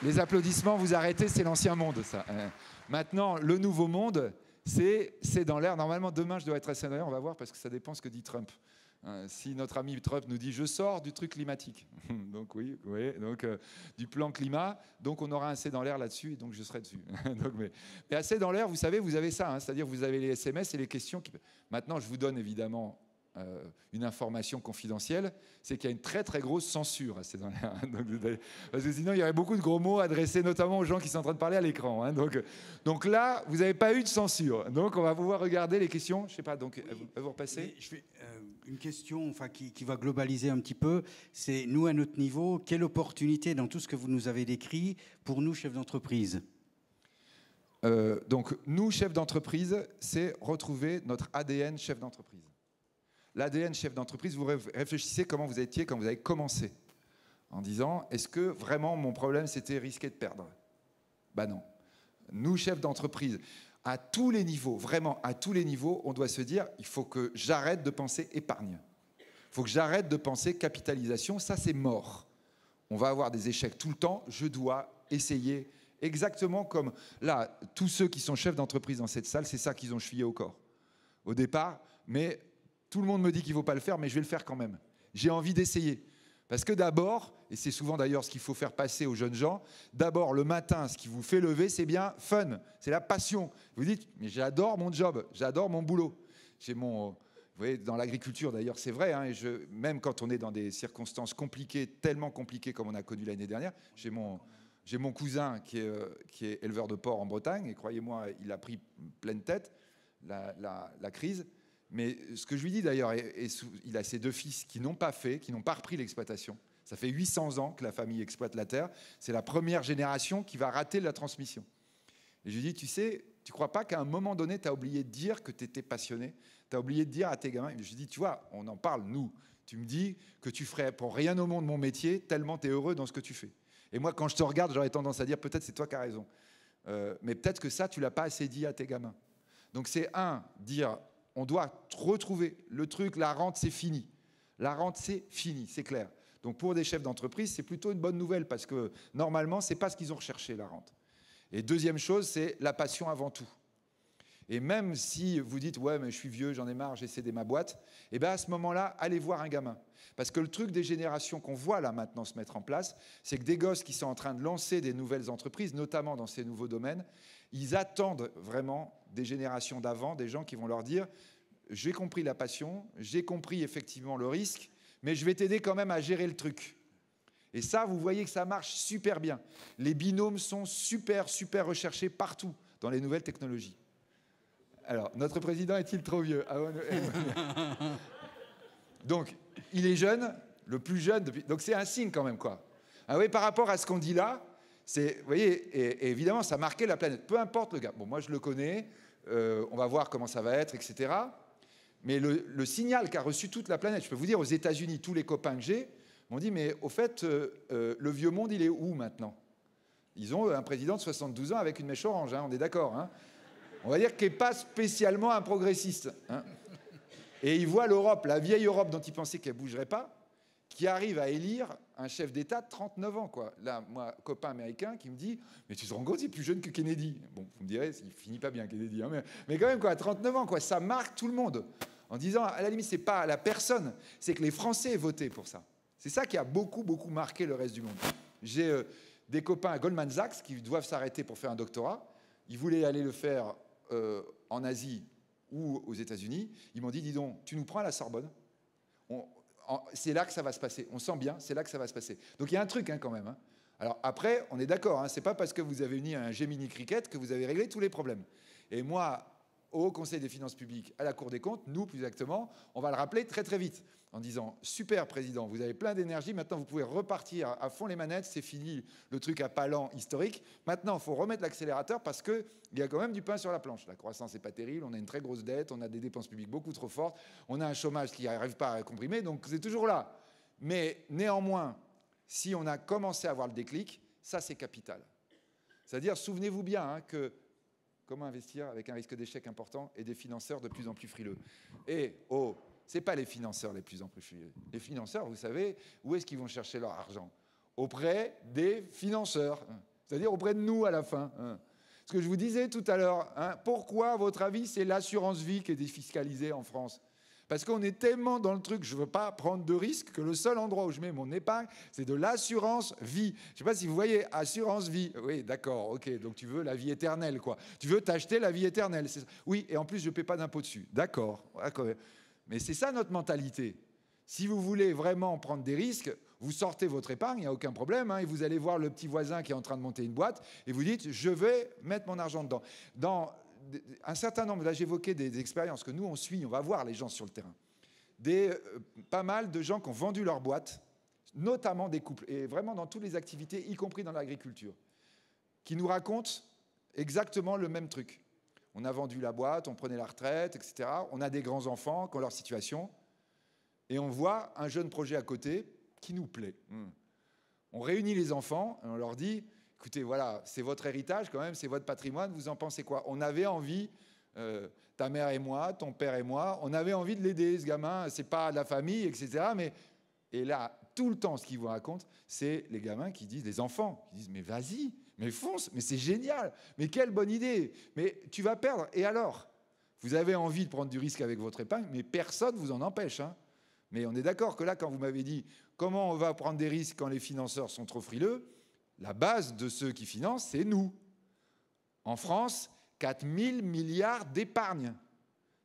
Les applaudissements, vous arrêtez, c'est l'ancien monde, ça. Maintenant, le nouveau monde, c'est dans l'air. Normalement, demain, je dois être assez dans l'air, on va voir, parce que ça dépend ce que dit Trump. Si notre ami Trump nous dit « je sors du truc climatique », donc oui, donc du plan climat, donc on aura assez dans l'air là-dessus, et donc je serai dessus. Donc, mais assez dans l'air, vous savez, vous avez ça, hein, c'est-à-dire vous avez les SMS et les questions. Maintenant, je vous donne évidemment une information confidentielle, c'est qu'il y a une très très grosse censure assez dans l'air. Parce que sinon, il y aurait beaucoup de gros mots adressés notamment aux gens qui sont en train de parler à l'écran. Hein, donc là, vous n'avez pas eu de censure. Donc on va pouvoir regarder les questions. Je ne sais pas, donc vous repassez. Je fais une question qui va globaliser un petit peu. C'est nous, à notre niveau, quelle opportunité dans tout ce que vous nous avez décrit pour nous, chefs d'entreprise? Donc nous, chefs d'entreprise, c'est retrouver notre ADN chef d'entreprise. L'ADN chef d'entreprise, vous réfléchissez comment vous étiez quand vous avez commencé, en disant, est-ce que vraiment mon problème c'était risquer de perdre? Ben non. Nous, chefs d'entreprise, à tous les niveaux, vraiment à tous les niveaux, on doit se dire, il faut que j'arrête de penser épargne. Il faut que j'arrête de penser capitalisation, ça c'est mort. On va avoir des échecs tout le temps, je dois essayer, exactement comme là, tous ceux qui sont chefs d'entreprise dans cette salle, c'est ça qu'ils ont chevillé au corps. Au départ, mais tout le monde me dit qu'il ne faut pas le faire, mais je vais le faire quand même. J'ai envie d'essayer. Parce que d'abord, et c'est souvent d'ailleurs ce qu'il faut faire passer aux jeunes gens, d'abord le matin, ce qui vous fait lever, c'est bien fun, c'est la passion. Vous dites, mais j'adore mon job, j'adore mon boulot. J'ai mon, vous voyez, dans l'agriculture d'ailleurs, c'est vrai, hein, et même quand on est dans des circonstances compliquées, tellement compliquées comme on a connu l'année dernière, j'ai mon cousin qui est éleveur de porc en Bretagne, et croyez-moi, il a pris pleine tête la crise. Mais ce que je lui dis d'ailleurs, il a ses deux fils qui n'ont pas repris l'exploitation. Ça fait 800 ans que la famille exploite la terre. C'est la première génération qui va rater la transmission. Et je lui dis, tu sais, tu ne crois pas qu'à un moment donné, tu as oublié de dire que tu étais passionné? Tu as oublié de dire à tes gamins. Je lui dis, tu vois, on en parle, nous. Tu me dis que tu ferais pour rien au monde mon métier, tellement tu es heureux dans ce que tu fais. Et moi, quand je te regarde, j'aurais tendance à dire, peut-être c'est toi qui as raison. Mais peut-être que ça, tu ne l'as pas assez dit à tes gamins. Donc c'est dire... On doit retrouver le truc, la rente, c'est fini. La rente, c'est fini, c'est clair. Donc pour des chefs d'entreprise, c'est plutôt une bonne nouvelle parce que normalement, ce n'est pas ce qu'ils ont recherché, la rente. Et deuxième chose, c'est la passion avant tout. Et même si vous dites « ouais, mais je suis vieux, j'en ai marre, j'ai cédé ma boîte », et bien à ce moment-là, allez voir un gamin. Parce que le truc des générations qu'on voit là maintenant se mettre en place, c'est que des gosses qui sont en train de lancer des nouvelles entreprises, notamment dans ces nouveaux domaines, ils attendent vraiment des générations d'avant, des gens qui vont leur dire « j'ai compris la passion, j'ai compris effectivement le risque, mais je vais t'aider quand même à gérer le truc ». Et ça, vous voyez que ça marche super bien. Les binômes sont super recherchés partout dans les nouvelles technologies. Alors, notre président est-il trop vieux? Donc, il est jeune, le plus jeune depuis... Donc, c'est un signe quand même, quoi. Ah oui, par rapport à ce qu'on dit là, vous voyez, et évidemment, ça marquait la planète. Peu importe le gars. Bon, moi, je le connais. On va voir comment ça va être, etc. Mais le signal qu'a reçu toute la planète, je peux vous dire, aux États-Unis, tous les copains que j'ai m'ont dit, mais au fait, le vieux monde, il est où maintenant? Ils ont un président de 72 ans avec une mèche orange, hein, on est d'accord, hein. On va dire qu'il n'est pas spécialement un progressiste. Hein. Et ils voient l'Europe, la vieille Europe dont ils pensaient qu'elle ne bougerait pas, qui arrive à élire un chef d'État de 39 ans. Quoi. Là, moi, copain américain qui me dit « Mais tu te rends compte, il est plus jeune que Kennedy ». Bon, vous me direz, il finit pas bien Kennedy, hein, mais quand même, quoi, à 39 ans, quoi, ça marque tout le monde. En disant, à la limite, ce n'est pas la personne, c'est que les Français aient voté pour ça. C'est ça qui a beaucoup marqué le reste du monde. J'ai des copains à Goldman Sachs qui doivent s'arrêter pour faire un doctorat. Ils voulaient aller le faire en Asie ou aux États-Unis. Ils m'ont dit, dis donc, tu nous prends à la Sorbonne. C'est là que ça va se passer. On sent bien, c'est là que ça va se passer. Donc il y a un truc hein, quand même. Hein. Alors après, on est d'accord, hein, c'est pas parce que vous avez uni un Gemini Cricket que vous avez réglé tous les problèmes. Et moi, au Conseil des finances publiques, à la Cour des comptes, nous plus exactement, on va le rappeler très vite en disant « Super Président, vous avez plein d'énergie, maintenant vous pouvez repartir à fond les manettes, c'est fini le truc à pas lent historique. Maintenant, il faut remettre l'accélérateur parce qu'il y a quand même du pain sur la planche. La croissance n'est pas terrible, on a une très grosse dette, on a des dépenses publiques beaucoup trop fortes, on a un chômage qui n'arrive pas à comprimer, donc c'est toujours là. Mais néanmoins, si on a commencé à avoir le déclic, ça c'est capital. C'est-à-dire, souvenez-vous bien hein, que comment investir avec un risque d'échec important et des financeurs de plus en plus frileux. Et ce n'est pas les financeurs les plus en plus frileux. Les financeurs, vous savez, où est-ce qu'ils vont chercher leur argent? Auprès des financeurs. c'est-à-dire auprès de nous à la fin. Ce que je vous disais tout à l'heure, pourquoi, à votre avis, c'est l'assurance vie qui est défiscalisée en France? Parce qu'on est tellement dans le truc, je ne veux pas prendre de risques, que le seul endroit où je mets mon épargne, c'est de l'assurance vie. Je ne sais pas si vous voyez, assurance vie. Oui, d'accord, ok, donc tu veux la vie éternelle, quoi. Tu veux t'acheter la vie éternelle. Oui, et en plus, je ne paie pas d'impôt dessus. D'accord. Mais c'est ça notre mentalité. Si vous voulez vraiment prendre des risques, vous sortez votre épargne, il n'y a aucun problème, et vous allez voir le petit voisin qui est en train de monter une boîte, et vous dites, je vais mettre mon argent dedans. Dans un certain nombre, là j'évoquais des expériences que nous on suit, on va voir les gens sur le terrain. Pas mal de gens qui ont vendu leur boîte, notamment des couples, et vraiment dans toutes les activités, y compris dans l'agriculture, qui nous racontent exactement le même truc. On a vendu la boîte, on prenait la retraite, etc. On a des grands-enfants qui ont leur situation, et on voit un jeune projet à côté qui nous plaît. On réunit les enfants, et on leur dit... Écoutez, voilà, c'est votre héritage quand même, c'est votre patrimoine, vous en pensez quoi? On avait envie, ta mère et moi, ton père et moi, on avait envie de l'aider, ce gamin, c'est pas de la famille, etc. Et là, tout le temps, ce qu'ils vous racontent, c'est les gamins qui disent, les enfants, qui disent, mais vas-y, mais fonce, mais c'est génial, mais quelle bonne idée, mais tu vas perdre, et alors? Vous avez envie de prendre du risque avec votre épargne, mais personne ne vous en empêche. Mais on est d'accord que là, quand vous m'avez dit, comment on va prendre des risques quand les financeurs sont trop frileux, la base de ceux qui financent, c'est nous. En France, 4 000 milliards d'épargne.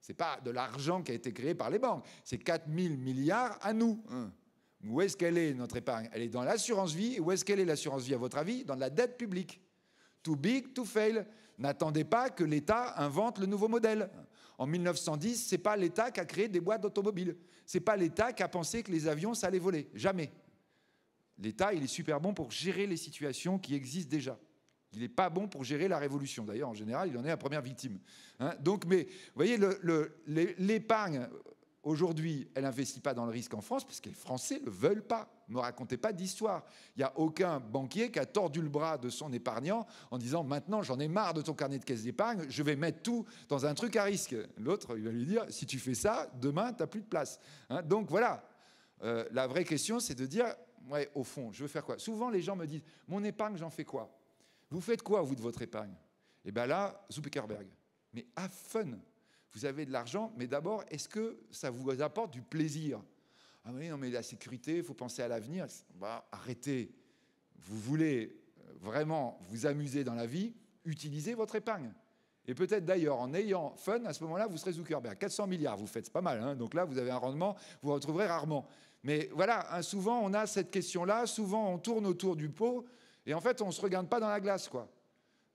Ce n'est pas de l'argent qui a été créé par les banques. C'est 4 000 milliards à nous. Où est-ce qu'elle est, notre épargne? Elle est dans l'assurance vie. Et où est-ce qu'elle est, l'assurance vie, à votre avis? Dans la dette publique. Too big to fail. N'attendez pas que l'État invente le nouveau modèle. En 1910, ce n'est pas l'État qui a créé des boîtes d'automobiles. Ce n'est pas l'État qui a pensé que les avions, ça allait voler. Jamais. L'État, il est super bon pour gérer les situations qui existent déjà. Il n'est pas bon pour gérer la révolution. D'ailleurs, en général, il en est la première victime. Donc, mais vous voyez, l'épargne, aujourd'hui, elle n'investit pas dans le risque en France parce que les Français ne le veulent pas. Ne me racontez pas d'histoire. Il n'y a aucun banquier qui a tordu le bras de son épargnant en disant « Maintenant, j'en ai marre de ton carnet de caisse d'épargne, je vais mettre tout dans un truc à risque. » L'autre, il va lui dire « Si tu fais ça, demain, tu n'as plus de place. » Donc, voilà. La vraie question, c'est de dire... Ouais, au fond, je veux faire quoi? Souvent, les gens me disent, mon épargne, j'en fais quoi? Vous faites quoi, vous, de votre épargne? Et bien là, Zuckerberg. Mais have fun. Vous avez de l'argent, mais d'abord, est-ce que ça vous apporte du plaisir? Ah oui, non, mais la sécurité, il faut penser à l'avenir. Bah, arrêtez. Vous voulez vraiment vous amuser dans la vie, utilisez votre épargne. Et peut-être d'ailleurs, en ayant fun, à ce moment-là, vous serez Zuckerberg. 400 milliards, vous faites, c'est pas mal. Donc là, vous avez un rendement, vous retrouverez rarement. Mais voilà, souvent, on a cette question-là. Souvent, on tourne autour du pot. Et en fait, on ne se regarde pas dans la glace, quoi.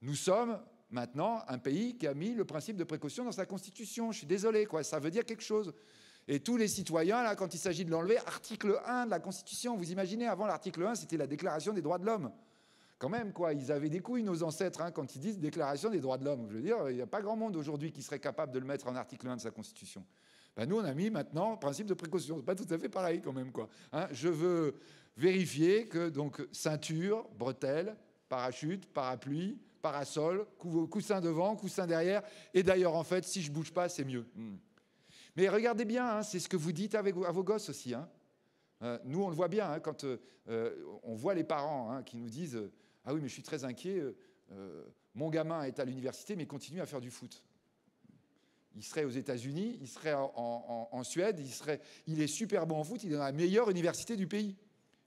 Nous sommes maintenant un pays qui a mis le principe de précaution dans sa Constitution. Je suis désolé, quoi. Ça veut dire quelque chose. Et tous les citoyens, là, quand il s'agit de l'enlever, article 1 de la Constitution, vous imaginez, avant l'article 1, c'était la Déclaration des droits de l'homme. Quand même, quoi, ils avaient des couilles, nos ancêtres, quand ils disent Déclaration des droits de l'homme. Je veux dire, il n'y a pas grand monde aujourd'hui qui serait capable de le mettre en article 1 de sa Constitution. Ben, nous, on a mis maintenant principe de précaution. C'est pas tout à fait pareil, quand même, quoi. Je veux vérifier que, donc, ceinture, bretelles, parachute, parapluie, parasol, coussin devant, coussin derrière. Et d'ailleurs, en fait, si je bouge pas, c'est mieux. Mais regardez bien, c'est ce que vous dites à vos gosses aussi. Nous, on le voit bien, quand on voit les parents qui nous disent « Ah oui, mais je suis très inquiet, mon gamin est à l'université, mais continue à faire du foot. » Il serait aux États-Unis, il serait en Suède, il est super bon en foot, il est dans la meilleure université du pays.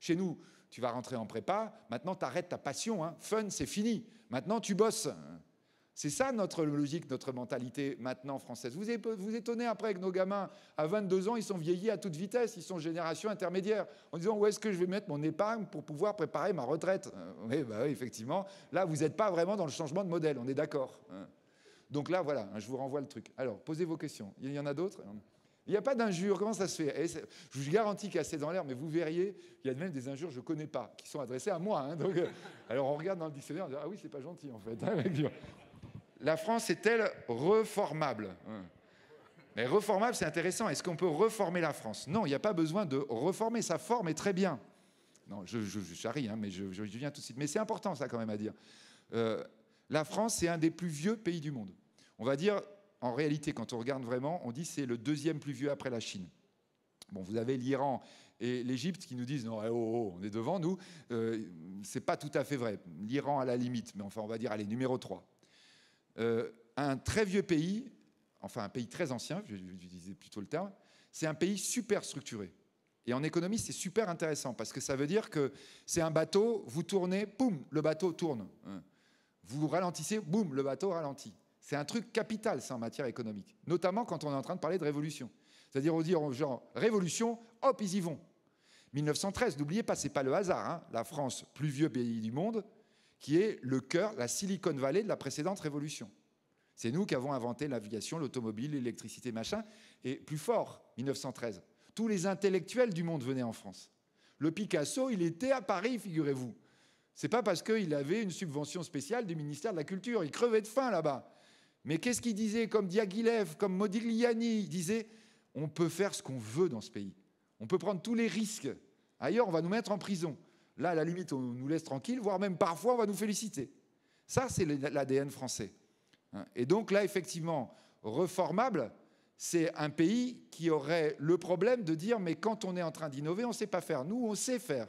Chez nous, tu vas rentrer en prépa, maintenant tu arrêtes ta passion, fun, c'est fini. Maintenant, tu bosses. C'est ça notre logique, notre mentalité maintenant française. Vous étonnez après que nos gamins, à 22 ans, ils sont vieillis à toute vitesse, ils sont génération intermédiaire, en disant où est-ce que je vais mettre mon épargne pour pouvoir préparer ma retraite? Oui, bah oui, effectivement. Là, vous n'êtes pas vraiment dans le changement de modèle, on est d'accord. Donc là, voilà, je vous renvoie le truc. Alors, posez vos questions. Il y en a d'autres? Il n'y a pas d'injures, comment ça se fait? Je vous garantis qu'il y a assez dans l'air, mais vous verriez, il y a même des injures que je ne connais pas, qui sont adressées à moi. Donc, alors on regarde dans le dictionnaire, on dit, ah oui, c'est pas gentil en fait. La France est-elle reformable? Mais reformable, c'est intéressant. Est-ce qu'on peut reformer la France? Non, il n'y a pas besoin de reformer. Sa forme est très bien. Non, je charrie, mais je viens tout de suite. Mais c'est important, ça, quand même, à dire. La France, c'est un des plus vieux pays du monde. On va dire, en réalité, quand on regarde vraiment, on dit que c'est le deuxième plus vieux après la Chine. Bon, vous avez l'Iran Et l'Égypte qui nous disent non, on est devant nous, c'est pas tout à fait vrai. L'Iran à la limite, mais enfin on va dire allez, numéro 3. Un très vieux pays, enfin un pays très ancien, je disais plutôt le terme, c'est un pays super structuré. Et en économie, c'est super intéressant parce que ça veut dire que c'est un bateau, vous tournez, boum, le bateau tourne. Vous ralentissez, boum, le bateau ralentit. C'est un truc capital, ça, en matière économique. Notamment quand on est en train de parler de révolution. C'est-à-dire, on dit genre, révolution, hop, ils y vont. 1913, n'oubliez pas, c'est pas le hasard. Hein, la France, plus vieux pays du monde, qui est le cœur, la Silicon Valley de la précédente révolution. C'est nous qui avons inventé l'aviation, l'automobile, l'électricité, machin. Et plus fort, 1913. Tous les intellectuels du monde venaient en France. Le Picasso, il était à Paris, figurez-vous. C'est pas parce qu'il avait une subvention spéciale du ministère de la Culture. Il crevait de faim là-bas. Mais qu'est-ce qu'il disait? Comme Diaghilev, comme Modigliani, il disait on peut faire ce qu'on veut dans ce pays. On peut prendre tous les risques. Ailleurs, on va nous mettre en prison. Là, à la limite, on nous laisse tranquille, voire même parfois, on va nous féliciter. Ça, c'est l'ADN français. Et donc là, effectivement, reformable, c'est un pays qui aurait le problème de dire mais quand on est en train d'innover, on ne sait pas faire. Nous, on sait faire.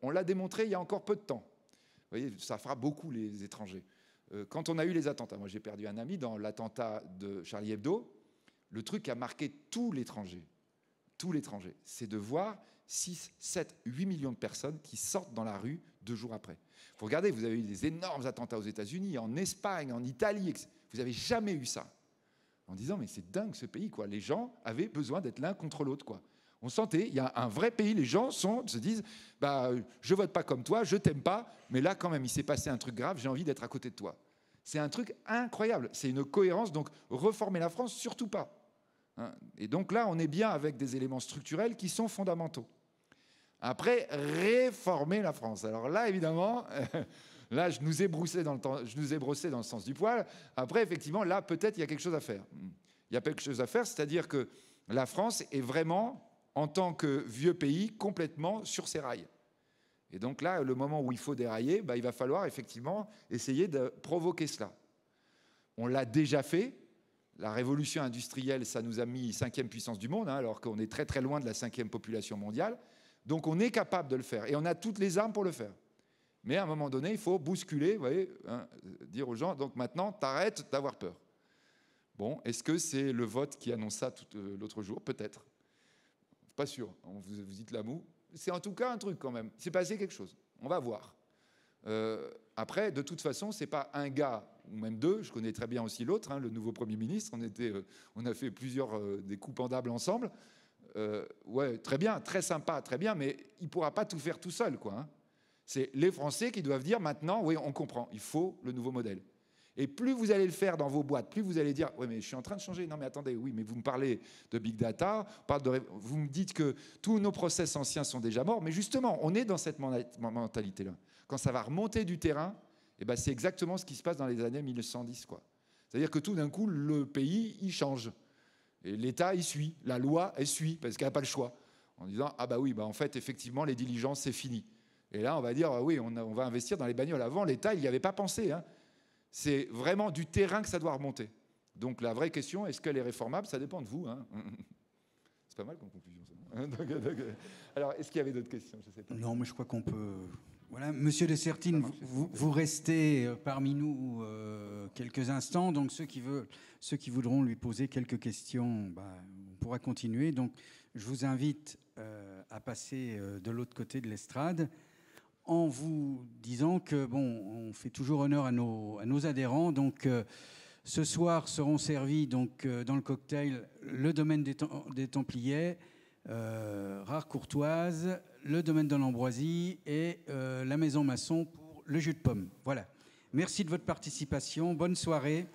On l'a démontré il y a encore peu de temps. Vous voyez, ça fera beaucoup les étrangers. Quand on a eu les attentats, moi j'ai perdu un ami dans l'attentat de Charlie Hebdo, le truc qui a marqué tout l'étranger, c'est de voir 6, 7, 8 millions de personnes qui sortent dans la rue 2 jours après. Vous regardez, vous avez eu des énormes attentats aux États-Unis, en Espagne, en Italie, vous n'avez jamais eu ça. En disant, mais c'est dingue ce pays, quoi. Les gens avaient besoin d'être l'un contre l'autre, quoi. On sentait, il y a un vrai pays, les gens se disent, bah, je vote pas comme toi, je t'aime pas, mais là quand même, il s'est passé un truc grave, j'ai envie d'être à côté de toi. C'est un truc incroyable, c'est une cohérence, donc reformer la France, surtout pas. Hein. Et donc là, on est bien avec des éléments structurels qui sont fondamentaux. Après, réformer la France. Alors là, évidemment, là, je nous ai brossé dans le sens du poil. Après, effectivement, là, peut-être il y a quelque chose à faire. Il y a quelque chose à faire, c'est-à-dire que la France est vraiment, en tant que vieux pays, complètement sur ses rails. Et donc là, le moment où il faut dérailler, bah, il va falloir effectivement essayer de provoquer cela. On l'a déjà fait. La révolution industrielle, ça nous a mis 5e puissance du monde, hein, alors qu'on est très très loin de la 5e population mondiale. Donc on est capable de le faire. Et on a toutes les armes pour le faire. Mais à un moment donné, il faut bousculer, vous voyez, hein, dire aux gens, donc maintenant, t'arrêtes d'avoir peur. Bon, est-ce que c'est le vote qui annonce ça l'autre jour? Peut-être. Pas sûr. Vous dites la moue. C'est en tout cas un truc quand même. C'est passé quelque chose. On va voir. Après, de toute façon, c'est pas un gars ou même 2. Je connais très bien aussi l'autre, hein, le nouveau Premier ministre. On a fait plusieurs des coups pendables ensemble. Ouais, très bien, très sympa, très bien, mais il ne pourra pas tout faire tout seul, quoi. Hein. C'est les Français qui doivent dire maintenant, oui, on comprend, il faut le nouveau modèle. Et plus vous allez le faire dans vos boîtes, plus vous allez dire, oui, mais je suis en train de changer. Non, mais attendez, oui, mais vous me parlez de big data, vous me dites que tous nos process anciens sont déjà morts, mais justement, on est dans cette mentalité-là. Quand ça va remonter du terrain, eh ben, c'est exactement ce qui se passe dans les années 1910, quoi. C'est-à-dire que tout d'un coup, le pays, il change. Et l'État, il suit. La loi, elle suit, parce qu'elle n'a pas le choix. En disant, ah bah oui, bah en fait, effectivement, les diligences, c'est fini. Et là, on va dire, ah oui, on va investir dans les bagnoles. Avant, l'État, il n'y avait pas pensé. Hein. C'est vraiment du terrain que ça doit remonter. Donc la vraie question, est-ce qu'elle est réformable? Ça dépend de vous. Hein. C'est pas mal comme conclusion, ça. Alors, est-ce qu'il y avait d'autres questions? Je sais pas. Non, mais je crois qu'on peut... Voilà, Monsieur de Sertine, vous restez parmi nous quelques instants. Donc ceux qui voudront lui poser quelques questions, bah, on pourra continuer. Donc je vous invite à passer de l'autre côté de l'estrade en vous disant que bon, on fait toujours honneur à nos adhérents. Donc ce soir seront servis donc dans le cocktail le domaine des Templiers, Rare Courtoise, le domaine de l'Ambroisie et la Maison Masson pour le jus de pomme. Voilà. Merci de votre participation. Bonne soirée.